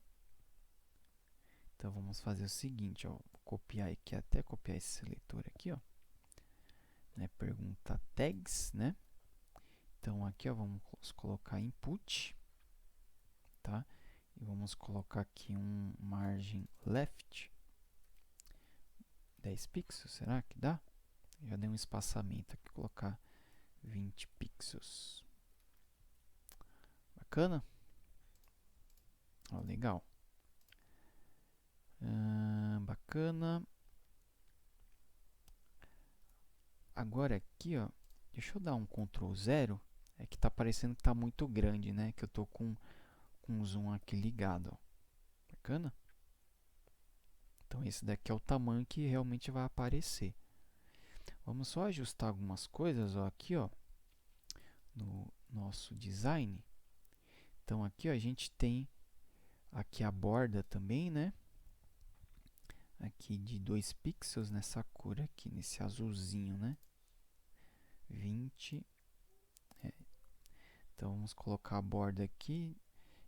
Então vamos fazer o seguinte, ó, vou copiar aqui, até copiar esse seletor aqui, ó. Né, pergunta tags, né? Então aqui, ó, vamos colocar input, tá? E vamos colocar aqui um margem left 10 pixels, será que dá? Já dei um espaçamento aqui, colocar 20 pixels. Bacana? Ó, legal. Bacana. Agora aqui, ó, deixa eu dar um Ctrl 0. É que tá parecendo que tá muito grande, né? Que eu tô com o zoom aqui ligado, ó. Bacana? Então esse daqui é o tamanho que realmente vai aparecer. Vamos só ajustar algumas coisas, ó, aqui, ó, no nosso design. Então aqui, ó, a gente tem aqui a borda também, né? Aqui de 2 pixels nessa cor aqui, nesse azulzinho, né? 20. Então vamos colocar a borda aqui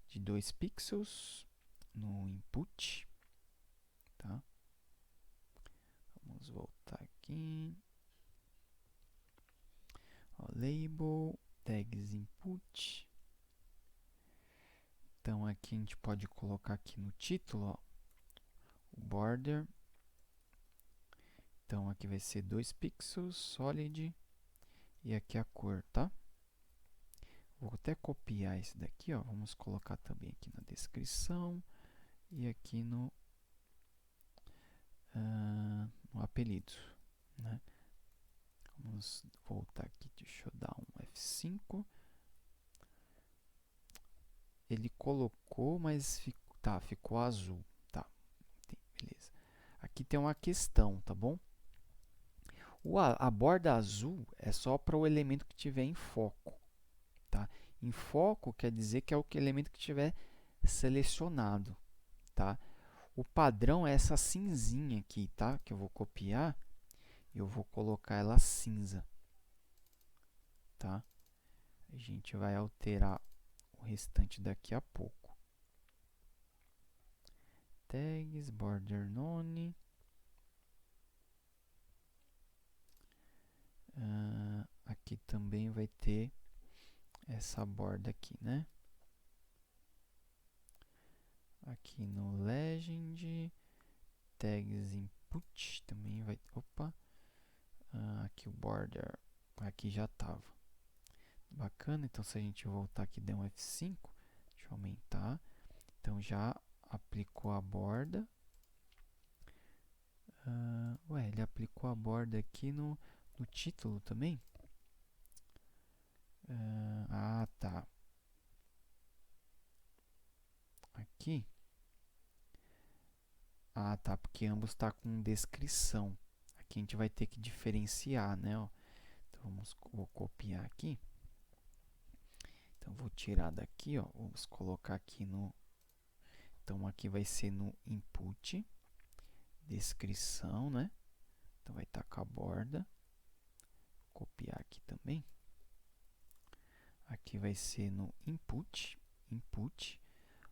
de 2 pixels no input, tá? Vamos voltar aqui. Ó, label, tags input. Então aqui a gente pode colocar aqui no título, ó, o border. Então aqui vai ser 2 pixels, solid, e aqui a cor, tá? Vou até copiar esse daqui, ó. Vamos colocar também aqui na descrição e aqui no apelido, né? Vamos voltar aqui, deixa eu dar um F5. Ele colocou, mas ficou azul, tá? Beleza. Aqui tem uma questão, tá bom? A borda azul é só para o elemento que tiver em foco, tá? Em foco quer dizer que é o elemento que tiver selecionado, tá? O padrão é essa cinzinha aqui, tá? Que eu vou copiar e eu vou colocar ela cinza, tá? A gente vai alterar o restante daqui a pouco. Tags, border none. Aqui também vai ter essa borda aqui, né? Aqui no legend, tags input também vai. Opa! Aqui o border, aqui já estava. Bacana, então se a gente voltar aqui e der um F5, deixa eu aumentar. Então já aplicou a borda. Ué, ele aplicou a borda aqui no título também? Tá. Aqui. Tá, porque ambos tá com descrição. Aqui a gente vai ter que diferenciar, né? Ó. Então vou copiar aqui. Então vou tirar daqui, ó. Vamos colocar aqui no. Então aqui vai ser no input, descrição, né? Então vai estar com a borda. Vou copiar aqui também. Aqui vai ser no input, input.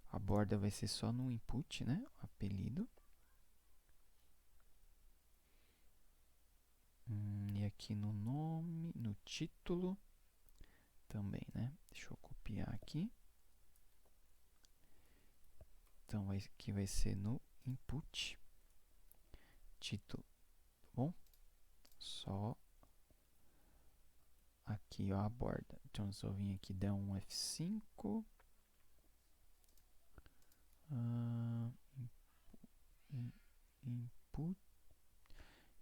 A borda vai ser só no input, né? Apelido. E aqui no nome, no título também, né? Deixa eu copiar aqui. Então aqui vai ser no input, título, tá bom? Só aqui, ó, a borda. Então se eu vim aqui dar um F5.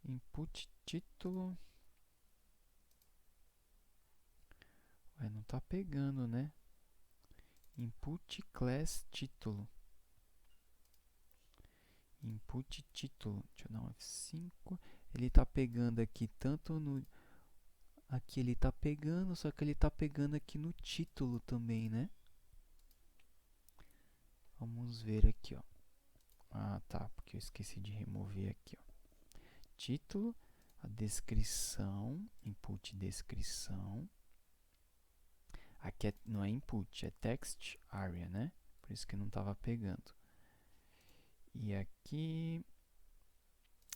Input título. Ué, não tá pegando, né? Input class título. Input título. Deixa eu dar um F5. Ele tá pegando aqui tanto no. Aqui ele tá pegando, só que ele tá pegando aqui no título também, né? Vamos ver aqui, ó. Tá, porque eu esqueci de remover aqui, ó. Título, a descrição, input descrição. Aqui não é input, é text area, né? Por isso que não estava pegando. E aqui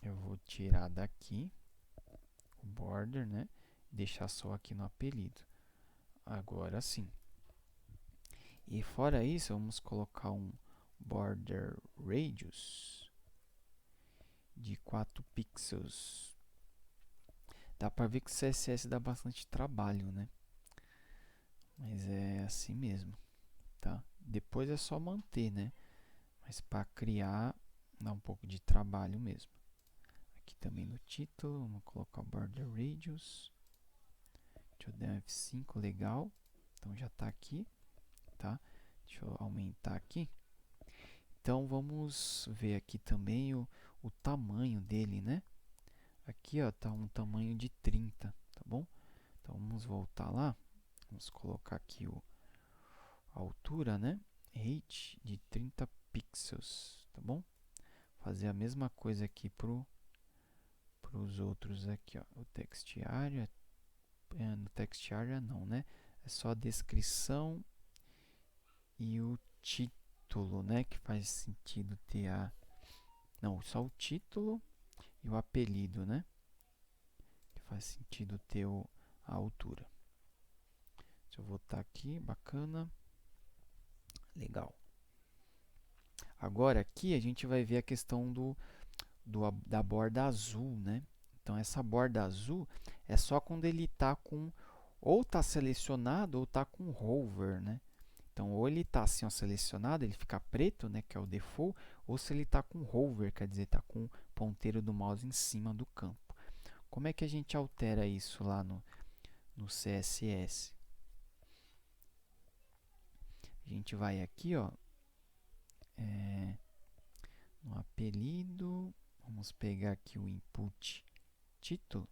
eu vou tirar daqui o border, né? Deixar só aqui no apelido. Agora sim. E fora isso, vamos colocar um border radius de 4 pixels. Dá para ver que o CSS dá bastante trabalho, né? Mas é assim mesmo, tá? Depois é só manter, né? Mas para criar dá um pouco de trabalho mesmo. Aqui também no título, vamos colocar o border radius. Deixa eu dar um F5, legal. Então já está aqui, tá? Deixa eu aumentar aqui. Então vamos ver aqui também o tamanho dele, né? Aqui, ó, tá um tamanho de 30, tá bom? Então vamos voltar lá. Vamos colocar aqui a altura, né? Height de 30 pixels, tá bom? Fazer a mesma coisa aqui para os outros aqui, ó. O text area, no text area não, né? é só a descrição e o título, né? Que faz sentido ter a... Não, só o título e o apelido, né? Que faz sentido ter a altura. Deixa eu voltar aqui, bacana. Legal. Agora aqui a gente vai ver a questão da borda azul, né? Então essa borda azul é só quando ele está com... Ou está selecionado ou está com hover, né? Então, ou ele está assim, ó, selecionado, ele fica preto, né, que é o default, ou se ele está com hover, quer dizer, está com o ponteiro do mouse em cima do campo. Como é que a gente altera isso lá no CSS? A gente vai aqui, ó, no apelido, vamos pegar aqui o input título.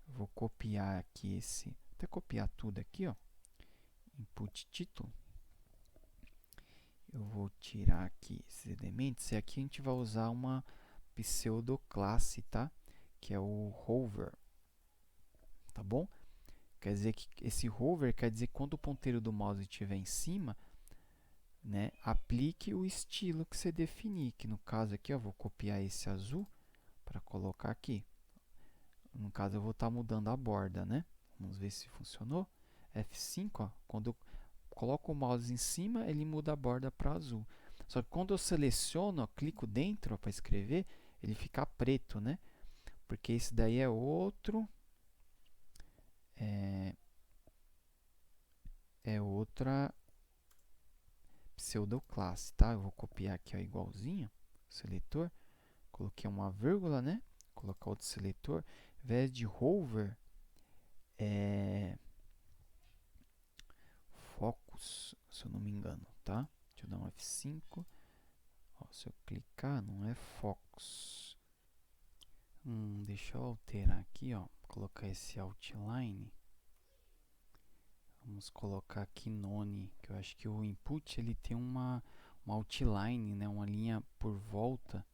Vou copiar aqui até copiar tudo aqui, ó, input título. Eu vou tirar aqui esses elementos e aqui a gente vai usar uma pseudoclasse, tá? Que é o hover, tá bom? Quer dizer que esse hover quer dizer que quando o ponteiro do mouse estiver em cima, né, aplique o estilo que você definir, que no caso aqui, eu vou copiar esse azul para colocar aqui. No caso, eu vou estar mudando a borda, né? Vamos ver se funcionou. F5, ó, quando eu coloco o mouse em cima, ele muda a borda para azul. Só que quando eu seleciono, ó, clico dentro para escrever, ele fica preto, né? Porque esse daí é outro... É outra pseudoclasse, tá? Eu vou copiar aqui, ó, igualzinho, seletor, coloquei uma vírgula, né? Colocar outro seletor, ao invés de hover, é focus, se eu não me engano, tá? Deixa eu dar um F5, ó, se eu clicar, não é focus. Deixa eu alterar aqui, ó, colocar esse outline. Vamos colocar aqui none, que eu acho que o input ele tem uma outline, né, uma linha por volta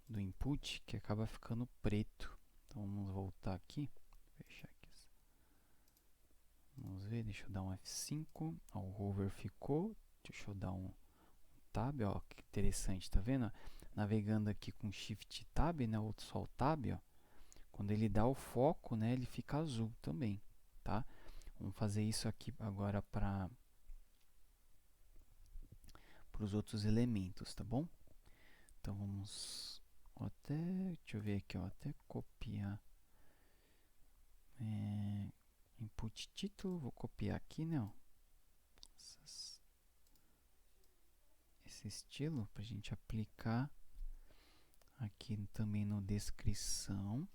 do input que acaba ficando preto. Então vamos voltar aqui, fechar aqui. Vamos ver, deixa eu dar um F5, ó, o hover ficou. Deixa eu dar um tab, ó, que interessante, tá vendo? Navegando aqui com Shift Tab, né, ou só o Tab, ó, quando ele dá o foco, né, ele fica azul também, tá? Vamos fazer isso aqui agora para os outros elementos, tá bom? Então vamos até, deixa eu ver aqui, ó, até copiar input título, vou copiar aqui, né, ó, esse estilo para a gente aplicar aqui também no descrição,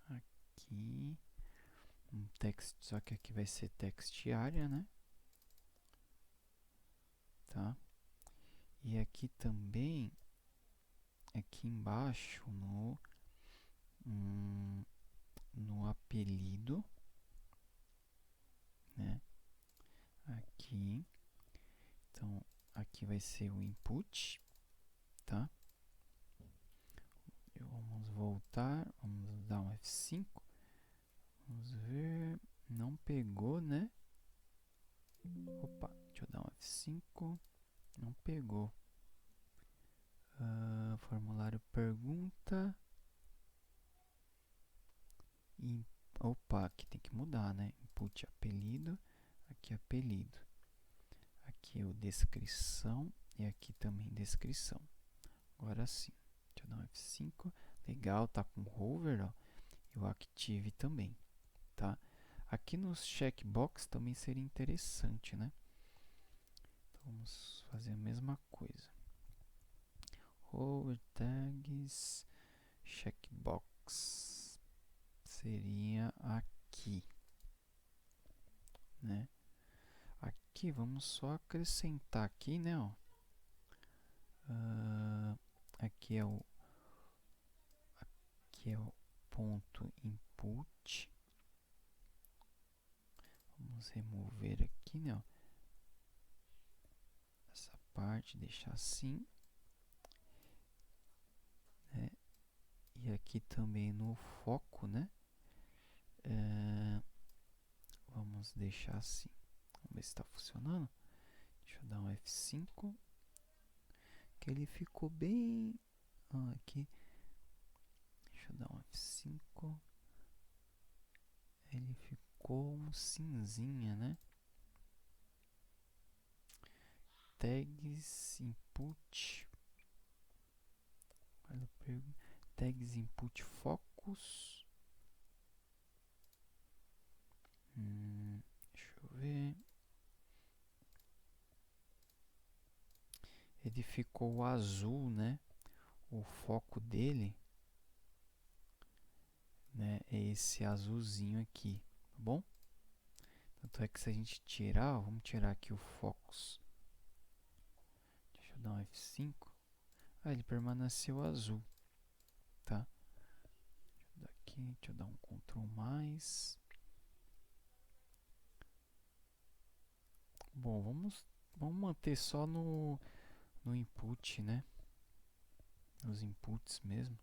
aqui um text, só que aqui vai ser text area, né? Tá? E aqui também, aqui embaixo no apelido, né? Aqui, então aqui vai ser o input, tá? Vamos voltar, vamos dar um F5, vamos ver, não pegou, né? Opa, deixa eu dar um F5, não pegou. Formulário pergunta. Opa, aqui tem que mudar, né? Input apelido, aqui apelido. Aqui é o descrição e aqui também descrição. Agora sim. Deixa eu dar um F5. Legal, tá com hover, ó. E o active também, tá? Aqui nos checkbox também seria interessante, né? Então, vamos fazer a mesma coisa. Hover tags, checkbox. Seria aqui, né? Aqui, vamos só acrescentar aqui, né? Ó. Aqui é o ponto input. Vamos remover aqui, né? Ó. Essa parte, deixar assim. Né? E aqui também no foco, né? deixar assim. Vamos ver se está funcionando. Deixa eu dar um F5. Que ele ficou bem... aqui. Deixa eu dar um F5. Ele ficou um cinzinha, né? Tags input. Tags input focus. Deixa eu ver. Ele ficou azul, né? O foco dele, né, é esse azulzinho aqui, tá bom? Tanto é que se a gente tirar, ó, vamos tirar aqui o focus. Deixa eu dar um F5. Ele permaneceu azul, tá? Deixa eu dar um Ctrl+. Bom, vamos manter só no input, né? Nos inputs mesmo.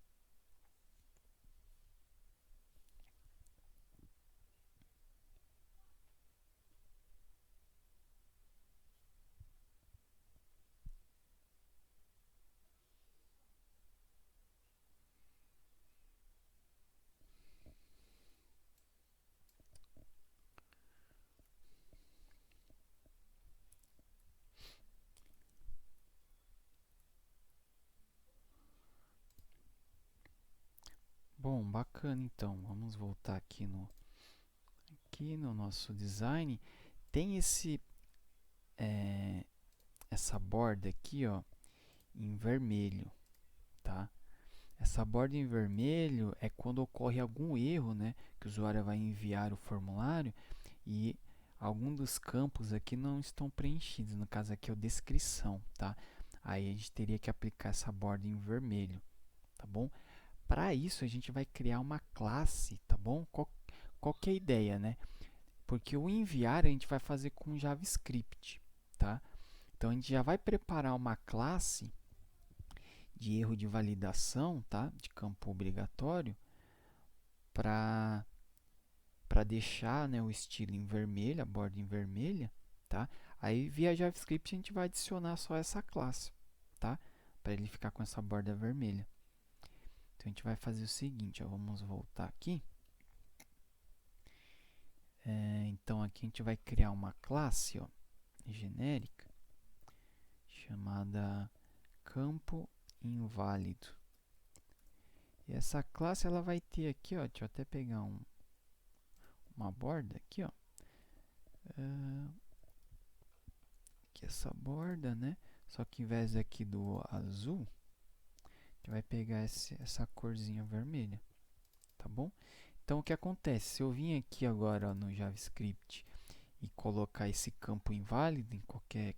Bom, bacana então. Vamos voltar aqui no nosso design. Tem essa borda aqui, ó, em vermelho, tá? Essa borda em vermelho é quando ocorre algum erro, né, que o usuário vai enviar o formulário e algum dos campos aqui não estão preenchidos. No caso aqui é o descrição, tá? Aí a gente teria que aplicar essa borda em vermelho, tá bom? Para isso a gente vai criar uma classe, tá bom? Qual que é a ideia, né? Porque o enviar a gente vai fazer com JavaScript, tá? Então a gente já vai preparar uma classe de erro de validação, tá? De campo obrigatório, para deixar, né, o estilo em vermelho, a borda em vermelha, tá? Aí via JavaScript a gente vai adicionar só essa classe, tá? Para ele ficar com essa borda vermelha. Então a gente vai fazer o seguinte, ó, vamos voltar aqui. Então aqui a gente vai criar uma classe, ó, genérica, chamada campo inválido. E essa classe ela vai ter aqui, ó, deixa eu até pegar uma borda aqui, ó. Aqui essa borda, né? Só que em vez aqui do azul, a gente vai pegar essa corzinha vermelha, tá bom? Então o que acontece? Se eu vim aqui agora, ó, no JavaScript e colocar esse campo inválido em qualquer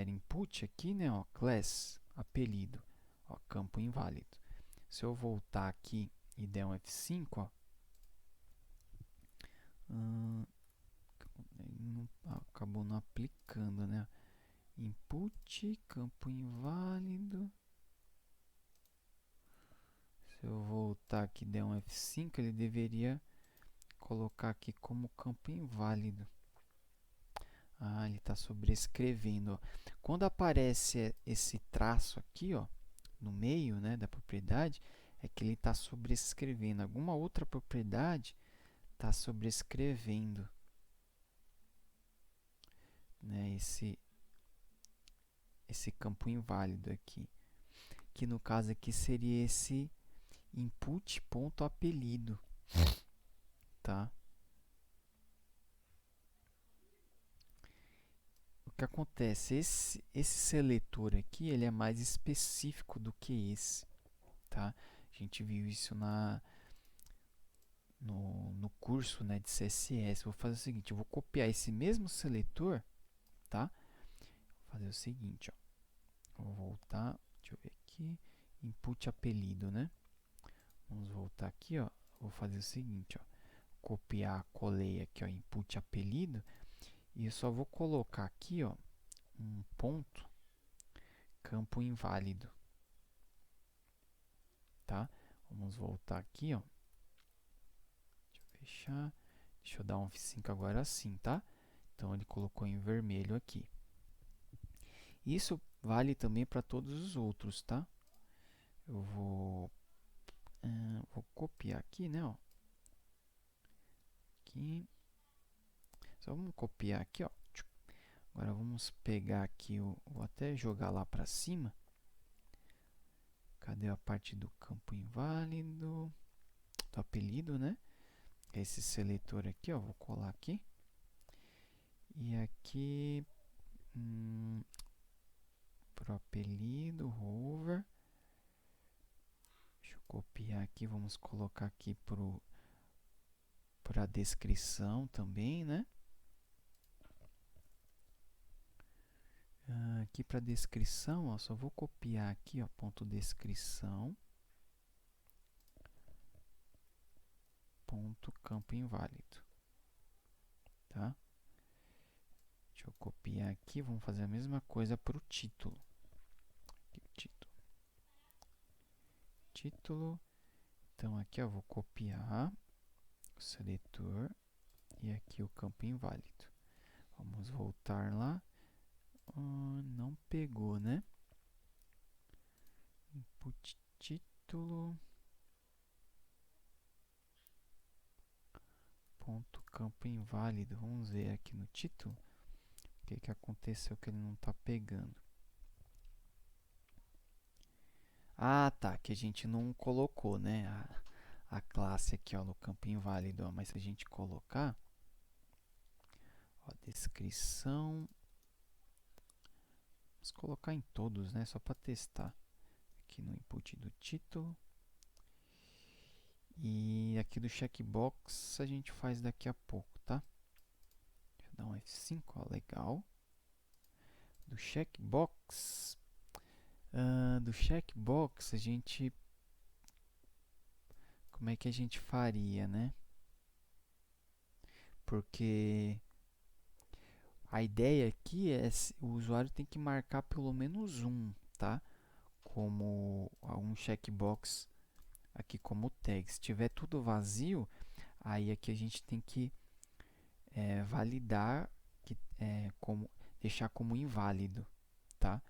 input aqui, né, ó, class, apelido, ó, campo inválido. Se eu voltar aqui e der um F5, ó, acabou não aplicando, né? Input, campo inválido. Se eu voltar aqui e der um F5, ele deveria colocar aqui como campo inválido. Ele está sobrescrevendo, ó. Quando aparece esse traço aqui, ó, no meio, né, da propriedade, é que ele está sobrescrevendo. Alguma outra propriedade está sobrescrevendo, né, esse campo inválido aqui. Que no caso aqui seria esse input.apelido, tá? O que acontece? Esse seletor aqui, ele é mais específico do que esse, tá? A gente viu isso no curso, né, de CSS. Vou fazer o seguinte, eu vou copiar esse mesmo seletor, tá? Vou fazer o seguinte, ó. Vou voltar, deixa eu ver aqui, input apelido, né? Vamos voltar aqui, ó. Vou fazer o seguinte, ó. Copiar, colei aqui, ó, input apelido. E eu só vou colocar aqui, ó, um ponto, campo inválido, tá? Vamos voltar aqui, ó. Deixa eu fechar. Deixa eu dar um F5 agora sim, tá? Então ele colocou em vermelho aqui. Isso vale também para todos os outros, tá? Eu vou copiar aqui, né? Ó. Aqui. Só vamos copiar aqui, ó. Agora vamos pegar aqui, vou até jogar lá para cima. Cadê a parte do campo inválido? Do apelido, né? Esse seletor aqui, ó, vou colar aqui. E aqui, pro apelido, hover. Deixa eu copiar aqui, vamos colocar aqui para a descrição também, né? Aqui para descrição, ó, só vou copiar aqui, ó, ponto descrição, ponto campo inválido, tá? Deixa eu copiar aqui, vamos fazer a mesma coisa para o título. Aqui, título. Então aqui eu vou copiar o seletor e aqui o campo inválido. Vamos voltar lá. Não pegou, né? Input título. Ponto campo inválido. Vamos ver aqui no título o que aconteceu que ele não está pegando. Ah, tá, que a gente não colocou, né? A classe aqui, ó, no campo inválido, ó, mas se a gente colocar, ó, descrição, vamos colocar em todos, né? Só para testar. Aqui no input do título. E aqui do checkbox a gente faz daqui a pouco, tá? Deixa eu dar um F5, ó, legal. Do checkbox, a gente... Como é que a gente faria, né? Porque a ideia aqui é o usuário tem que marcar pelo menos um, tá? Como um checkbox aqui como tag. Se tiver tudo vazio, aí aqui a gente tem que validar, deixar como inválido, tá?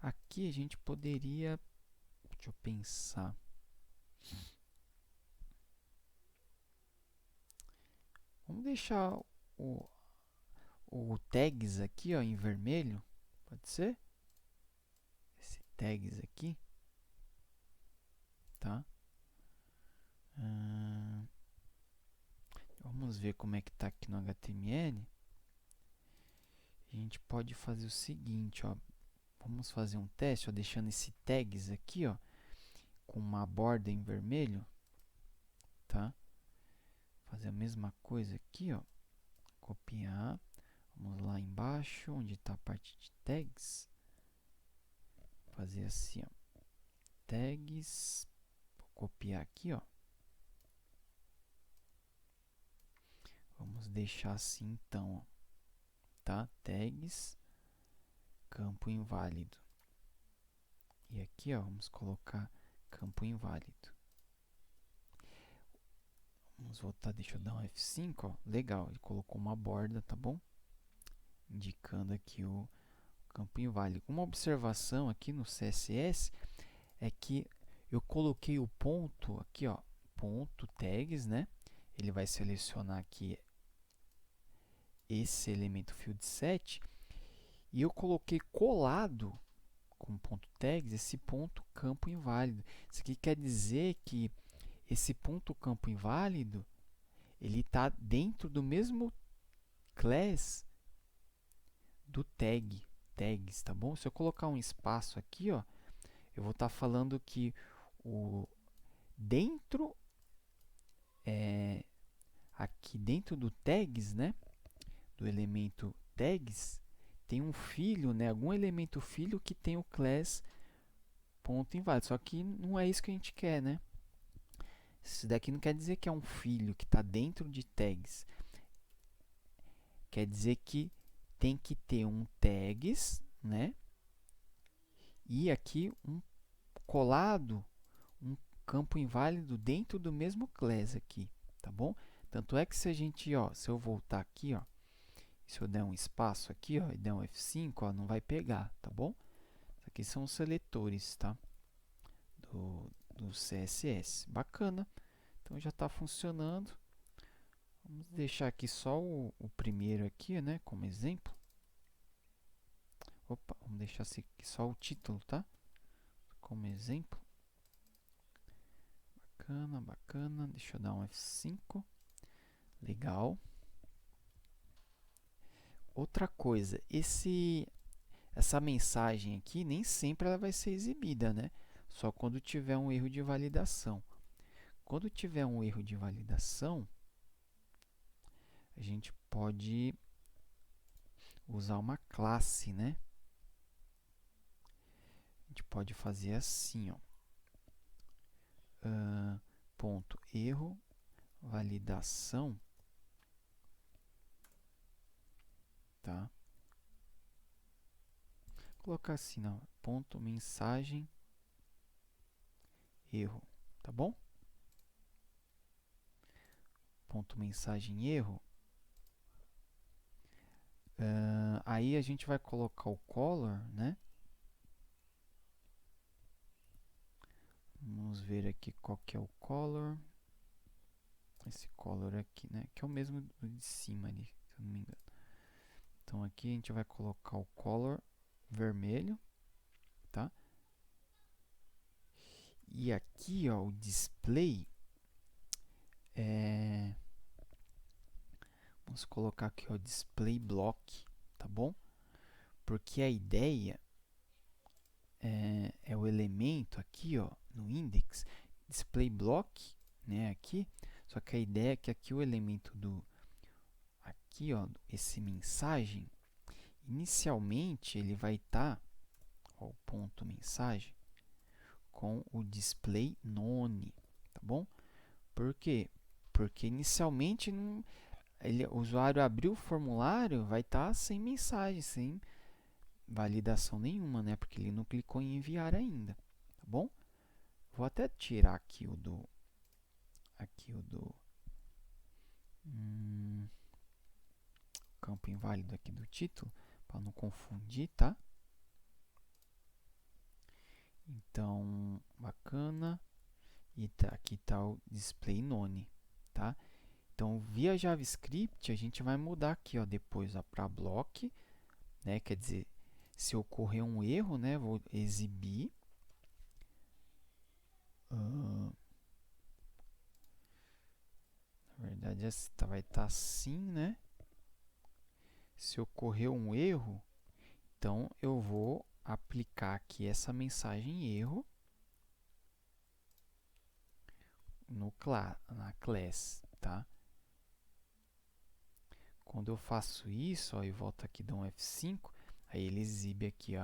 Aqui a gente poderia, deixa eu pensar. Vamos deixar o tags aqui, ó, em vermelho, pode ser? Esse tags aqui, tá? Vamos ver como é que tá aqui no HTML. A gente pode fazer o seguinte, ó. Vamos fazer um teste, ó, deixando esse tags aqui, ó, com uma borda em vermelho, tá? Fazer a mesma coisa aqui, ó. Copiar. Vamos lá embaixo, onde está a parte de tags. Fazer assim, ó. Tags. Vou copiar aqui, ó. Vamos deixar assim, então, ó. Tá? Tags. Campo inválido. E aqui, ó, vamos colocar campo inválido. Vamos voltar, deixa eu dar um F5, ó. Legal, ele colocou uma borda, tá bom? Indicando aqui o campo inválido. Uma observação aqui no CSS é que eu coloquei o ponto aqui, ó, ponto tags, né? Ele vai selecionar aqui esse elemento field set e eu coloquei colado com ponto tags esse ponto campo inválido. Isso aqui quer dizer que esse ponto campo inválido ele está dentro do mesmo class do tags, tá bom? Se eu colocar um espaço aqui, ó, eu vou estar falando que aqui dentro do tags, né, do elemento tags, tem um filho, né, algum elemento filho que tem o class ponto inválido. Só que não é isso que a gente quer, né? Isso daqui não quer dizer que é um filho que está dentro de tags. Quer dizer que tem que ter um tags, né? E aqui um colado, um campo inválido dentro do mesmo class aqui, tá bom? Tanto é que se a gente, ó, se eu voltar aqui, ó, se eu der um espaço aqui, ó, e der um F5, ó, não vai pegar, tá bom? Isso aqui são os seletores, tá? Do CSS. Bacana. Então já está funcionando. Vamos deixar aqui só o primeiro aqui, né, como exemplo. Opa, vamos deixar aqui só o título, tá? Como exemplo. Bacana, bacana. Deixa eu dar um F5. Legal. Outra coisa, essa mensagem aqui nem sempre ela vai ser exibida, né? Só quando tiver um erro de validação. Quando tiver um erro de validação, a gente pode usar uma classe, né? A gente pode fazer assim, ó. Ponto erro validação, tá? Vou colocar assim, não, ponto mensagem erro, tá bom? Ponto mensagem erro. Aí a gente vai colocar o color, né? Vamos ver aqui qual que é o color. Esse color aqui, né? Que é o mesmo do de cima ali, se eu não me engano. Então aqui a gente vai colocar o color vermelho, tá? E aqui, ó, o display vamos colocar aqui o display block, tá bom? Porque a ideia é o elemento aqui, ó, no index, display block, né, aqui. Só que a ideia é que aqui o elemento aqui, ó, esse mensagem, inicialmente ele vai estar, o ponto mensagem, com o display none, tá bom? Por quê? Porque inicialmente o usuário abriu o formulário, vai estar sem mensagem, sem validação nenhuma, né? Porque ele não clicou em enviar ainda, tá bom? Vou até tirar aqui o do campo inválido aqui do título, para não confundir, tá? Então, bacana. E aqui está o display none, tá? Então, via JavaScript, a gente vai mudar aqui, ó, depois para block, né? Quer dizer, se ocorrer um erro, né, vou exibir. Na verdade, vai estar assim, né? Se ocorrer um erro, então eu vou aplicar aqui essa mensagem erro na class, tá? Quando eu faço isso, ó, e volto aqui, dou um F5, aí ele exibe aqui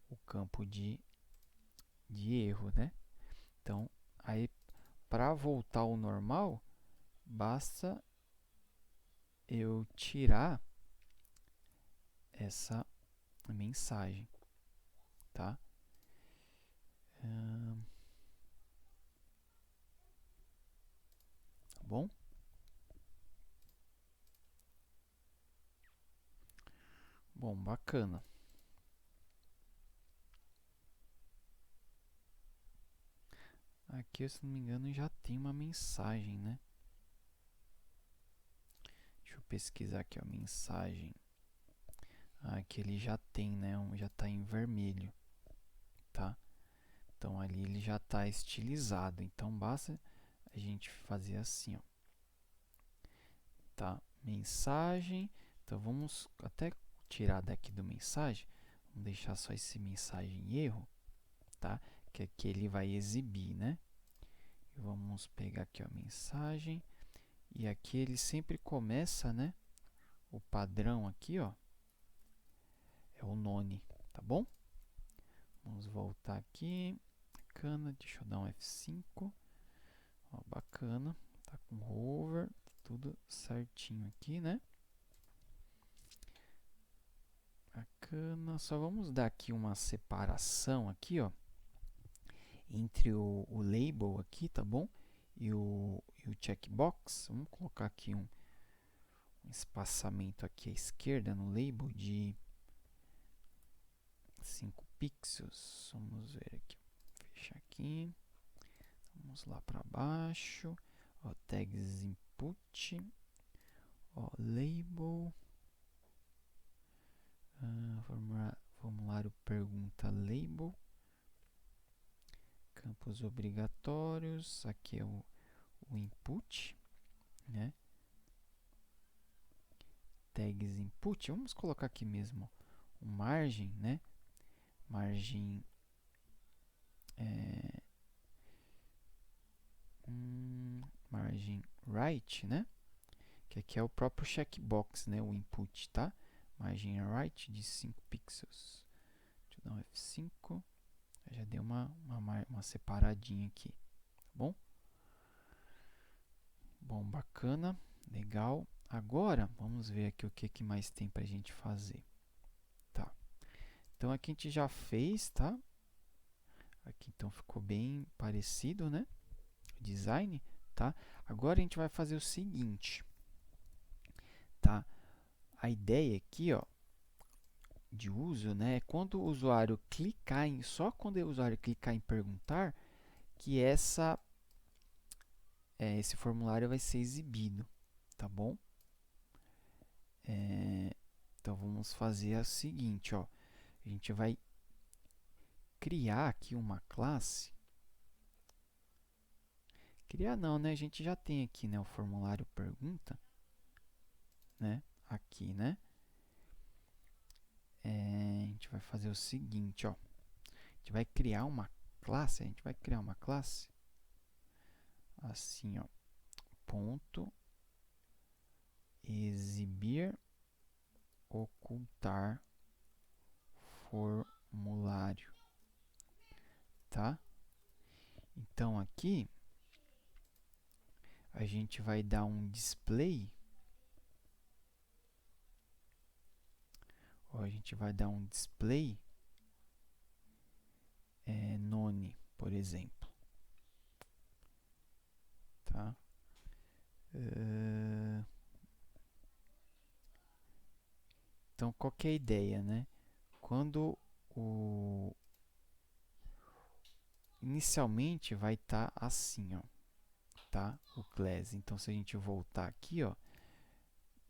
o campo de erro, né? Então, aí para voltar ao normal, basta eu tirar essa mensagem, tá? Tá bom? Bom, bacana. Aqui, se não me engano, já tem uma mensagem, né? Deixa eu pesquisar aqui a mensagem. Aqui ele já tem, né? Já está em vermelho, tá? Então ali ele já está estilizado. Então basta a gente fazer assim, ó. Tá? Mensagem. Então vamos até tirar daqui do mensagem. Vamos deixar só esse mensagem erro, tá? Que aqui ele vai exibir, né? E vamos pegar aqui a mensagem. E aqui ele sempre começa, né? O padrão aqui, ó, é o none, tá bom? Vamos voltar aqui. Bacana, deixa eu dar um F5. Ó, bacana, tá com hover, tudo certinho aqui, né? Bacana, só vamos dar aqui uma separação aqui, ó, entre o label aqui, tá bom? E o checkbox. Vamos colocar aqui um espaçamento aqui à esquerda no label de 5 pixels. Vamos ver aqui. Fechar aqui. Vamos lá para baixo. Ó, tags input. Ó, label. Formulário pergunta label. Campos obrigatórios. Aqui é o input, né? Tags input. Vamos colocar aqui mesmo o margem, né? Margem margem right, né? Que aqui é o próprio checkbox, né? O input, tá? Margem right de 5 pixels. Deixa eu dar um F5. Já deu uma separadinha aqui, tá bom? Bom, bacana, legal. Agora, vamos ver aqui o que mais tem para a gente fazer. Tá. Então, aqui a gente já fez, tá? Aqui, então, ficou bem parecido, né? O design, tá? Agora, a gente vai fazer o seguinte, tá? A ideia aqui, ó, de uso, né? É quando o usuário clicar em... Só quando o usuário clicar em perguntar, que esse formulário vai ser exibido, tá bom? Então, vamos fazer o seguinte, ó. A gente vai criar aqui uma classe. Criar não, né? A gente já tem aqui, né, o formulário pergunta, né? Aqui, né? A gente vai fazer o seguinte, ó. A gente vai criar uma classe. Assim, ó. Ponto exibir ocultar formulário, tá? Então, aqui a gente vai dar um display. Ó, a gente vai dar um display none, por exemplo, tá? Então, qual que é a ideia, né? Quando inicialmente vai estar assim, ó, tá? O class. Então, se a gente voltar aqui, ó,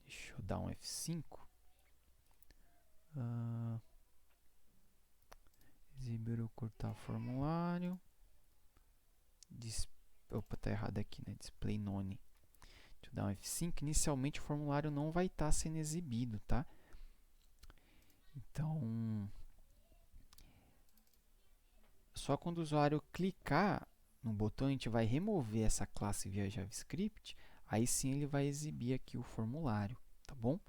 deixa eu dar um F5. Exibir ou cortar formulário. Opa, tá errado aqui, né? Display none. Deixa eu dar um F5. Inicialmente o formulário não vai estar sendo exibido, tá? Então, só quando o usuário clicar no botão, a gente vai remover essa classe via JavaScript, aí sim ele vai exibir aqui o formulário, tá bom?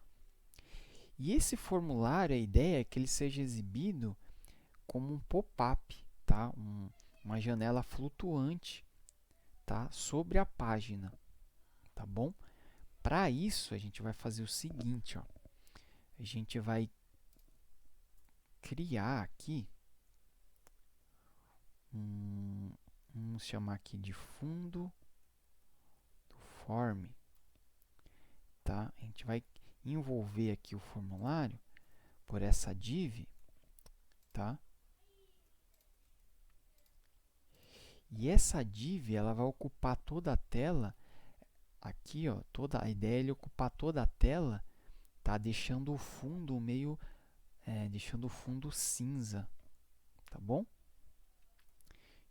E esse formulário, a ideia é que ele seja exibido como um pop-up, tá? Uma janela flutuante, tá? Sobre a página, tá bom? Para isso, a gente vai fazer o seguinte, ó. A gente vai criar aqui, vamos chamar aqui de fundo do form, tá? A gente vai envolver aqui o formulário por essa div, tá? E essa div, ela vai ocupar toda a tela. Aqui, ó, a ideia é ele ocupar toda a tela, tá? Deixando o fundo meio, deixando o fundo cinza, tá bom?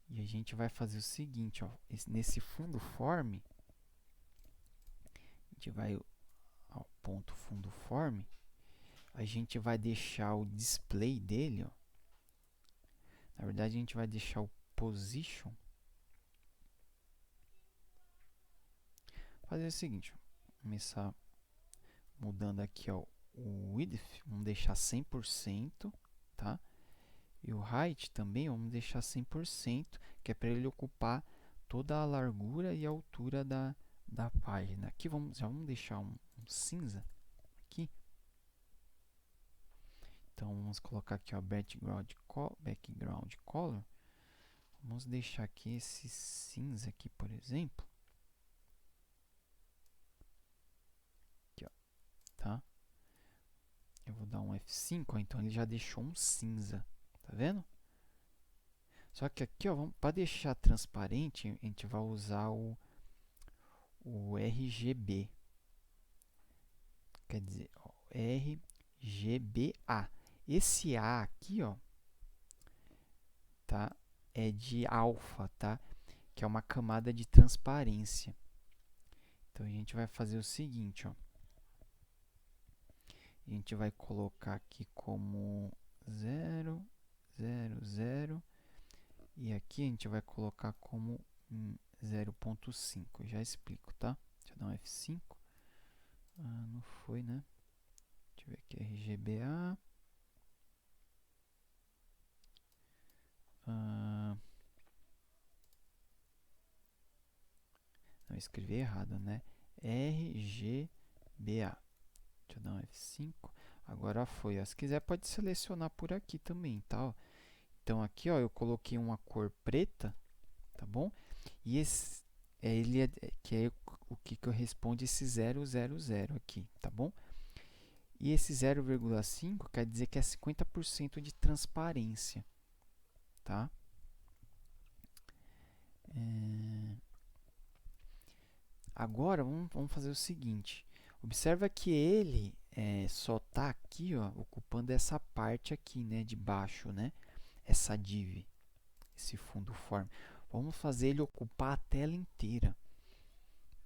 E a gente vai fazer o seguinte, ó, nesse fundo form, a gente vai ao ponto fundo form, a gente vai deixar o display dele, ó. Na verdade, a gente vai deixar o position. Fazer o seguinte, ó, começar mudando aqui, ó, o width, vamos deixar 100%, tá? E o height também vamos deixar 100%, que é para ele ocupar toda a largura e a altura da página. Aqui já vamos deixar um cinza aqui. Então, vamos colocar aqui, ó, background color. Vamos deixar aqui esse cinza aqui, por exemplo. Aqui, ó, tá? Eu vou dar um F5, ó, então ele já deixou um cinza, tá vendo? Só que aqui, ó, para deixar transparente, a gente vai usar o RGB. Quer dizer, ó, RGBA. Esse A aqui, ó, tá? É de alfa, tá? Que é uma camada de transparência. Então, a gente vai fazer o seguinte, ó. A gente vai colocar aqui como 0, 0, 0. E aqui a gente vai colocar como 0.5. Já explico, tá? Deixa eu dar um F5. Ah, não foi, né? Deixa eu ver aqui, RGBA. Não, escrevi errado, né? RGBA. Deixa eu dar um F5. Agora foi. Ó. Se quiser, pode selecionar por aqui também, tá? Ó. Então, aqui, ó, eu coloquei uma cor preta, tá bom? E esse, que é o que corresponde a esse 000 aqui, tá bom? E esse 0,5 quer dizer que é 50% de transparência, tá? Agora, vamos fazer o seguinte. Observa que ele só está aqui, ó, ocupando essa parte aqui, né, de baixo, né? Essa div, esse fundo form. Vamos fazer ele ocupar a tela inteira.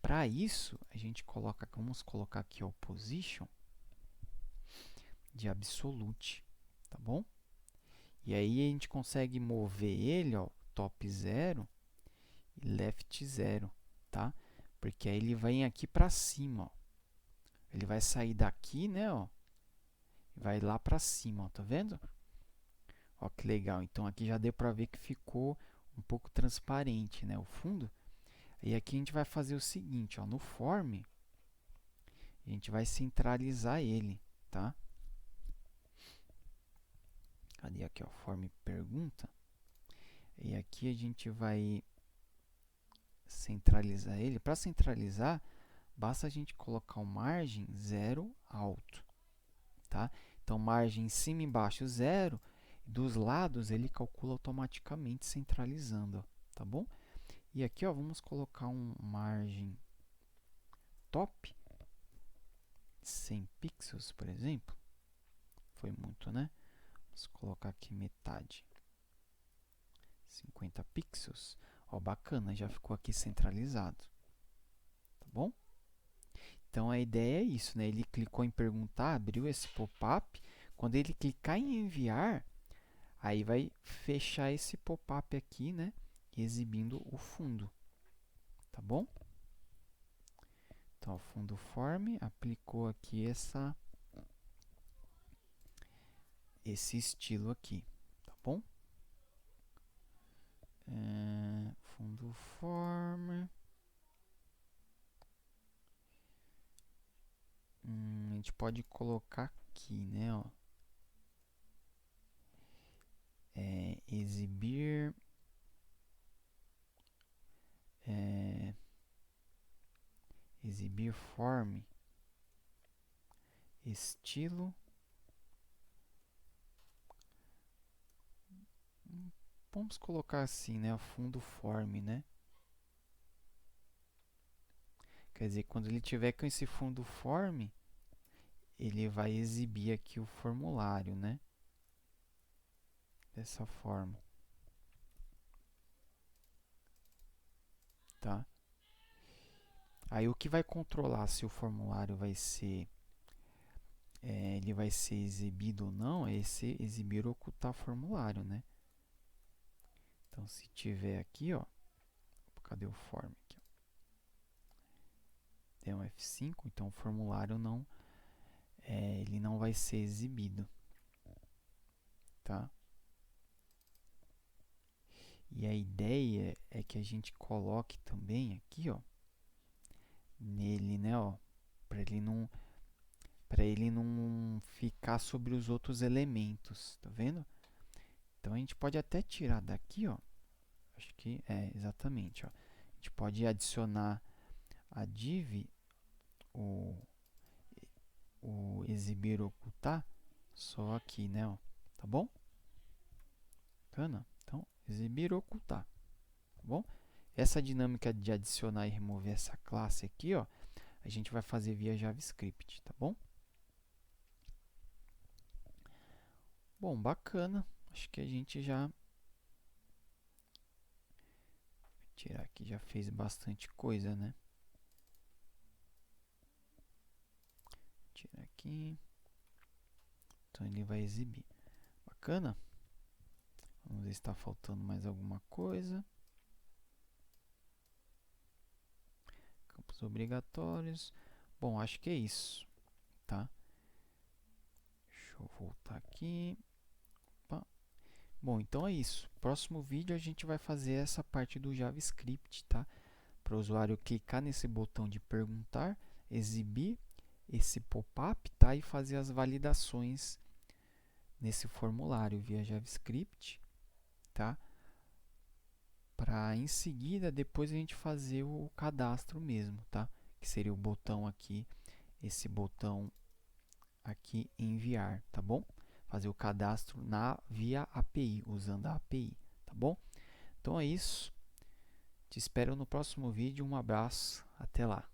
Para isso, vamos colocar aqui o position de absolute, tá bom? E aí a gente consegue mover ele, ó, top 0 e left 0, tá? Porque aí ele vem aqui para cima, ó. Ele vai sair daqui, né, ó, e vai lá para cima, ó, tá vendo? Ó, que legal. Então aqui já deu para ver que ficou um pouco transparente, né, o fundo. E aqui a gente vai fazer o seguinte, ó, no form, a gente vai centralizar ele, tá? Cadê aqui, ó, form pergunta? E aqui a gente vai centralizar ele. Para centralizar, basta a gente colocar o margem 0 alto, tá? Então, margem em cima e embaixo 0, dos lados ele calcula automaticamente centralizando, ó, tá bom? E aqui, ó, vamos colocar um margem top 100 pixels, por exemplo. Foi muito, né? Vamos colocar aqui metade. 50 pixels. Ó, bacana, já ficou aqui centralizado. Tá bom? Então, a ideia é isso, né? Ele clicou em perguntar, abriu esse pop-up. Quando ele clicar em enviar, aí vai fechar esse pop-up aqui, né? Exibindo o fundo. Tá bom? Então, o fundo form aplicou aqui esse estilo aqui. Tá bom? Fundo form. A gente pode colocar aqui, né? Ó. Exibir exibir form estilo. Vamos colocar assim, né? Fundo form, né? Quer dizer, quando ele tiver com esse fundo form, ele vai exibir aqui o formulário, né? Dessa forma. Tá? Aí o que vai controlar se o formulário vai ser ele vai ser exibido ou não é esse exibir ou ocultar formulário, né? Então, se tiver aqui, ó, cadê o form? Aqui, ó. Tem um F5, então o formulário ele não vai ser exibido, tá? E a ideia é que a gente coloque também aqui, ó, nele, né, ó, para ele não ficar sobre os outros elementos, tá vendo? Então a gente pode até tirar daqui, ó, Acho que é exatamente, ó. A gente pode adicionar a div, o, o exibir ocultar, só aqui, né, ó. Tá bom? Bacana? Então, exibir ocultar, tá bom? Essa dinâmica de adicionar e remover essa classe aqui, ó, a gente vai fazer via JavaScript, tá bom? Bom, bacana. Acho que a gente já tirar aqui, já fez bastante coisa, né? Tirar aqui. Então ele vai exibir. Bacana? Vamos ver se está faltando mais alguma coisa. Campos obrigatórios. Bom, acho que é isso, tá? Deixa eu voltar aqui. Opa. Bom, então é isso. Próximo vídeo a gente vai fazer essa parte do JavaScript, tá? Para o usuário clicar nesse botão de perguntar, exibir esse pop-up, tá? E fazer as validações nesse formulário via JavaScript, tá? Para em seguida, depois a gente fazer o cadastro mesmo, tá? Que seria o botão aqui, esse botão aqui enviar, tá bom? Fazer o cadastro via API, usando a API, tá bom? Então é isso. Te espero no próximo vídeo. Um abraço, até lá.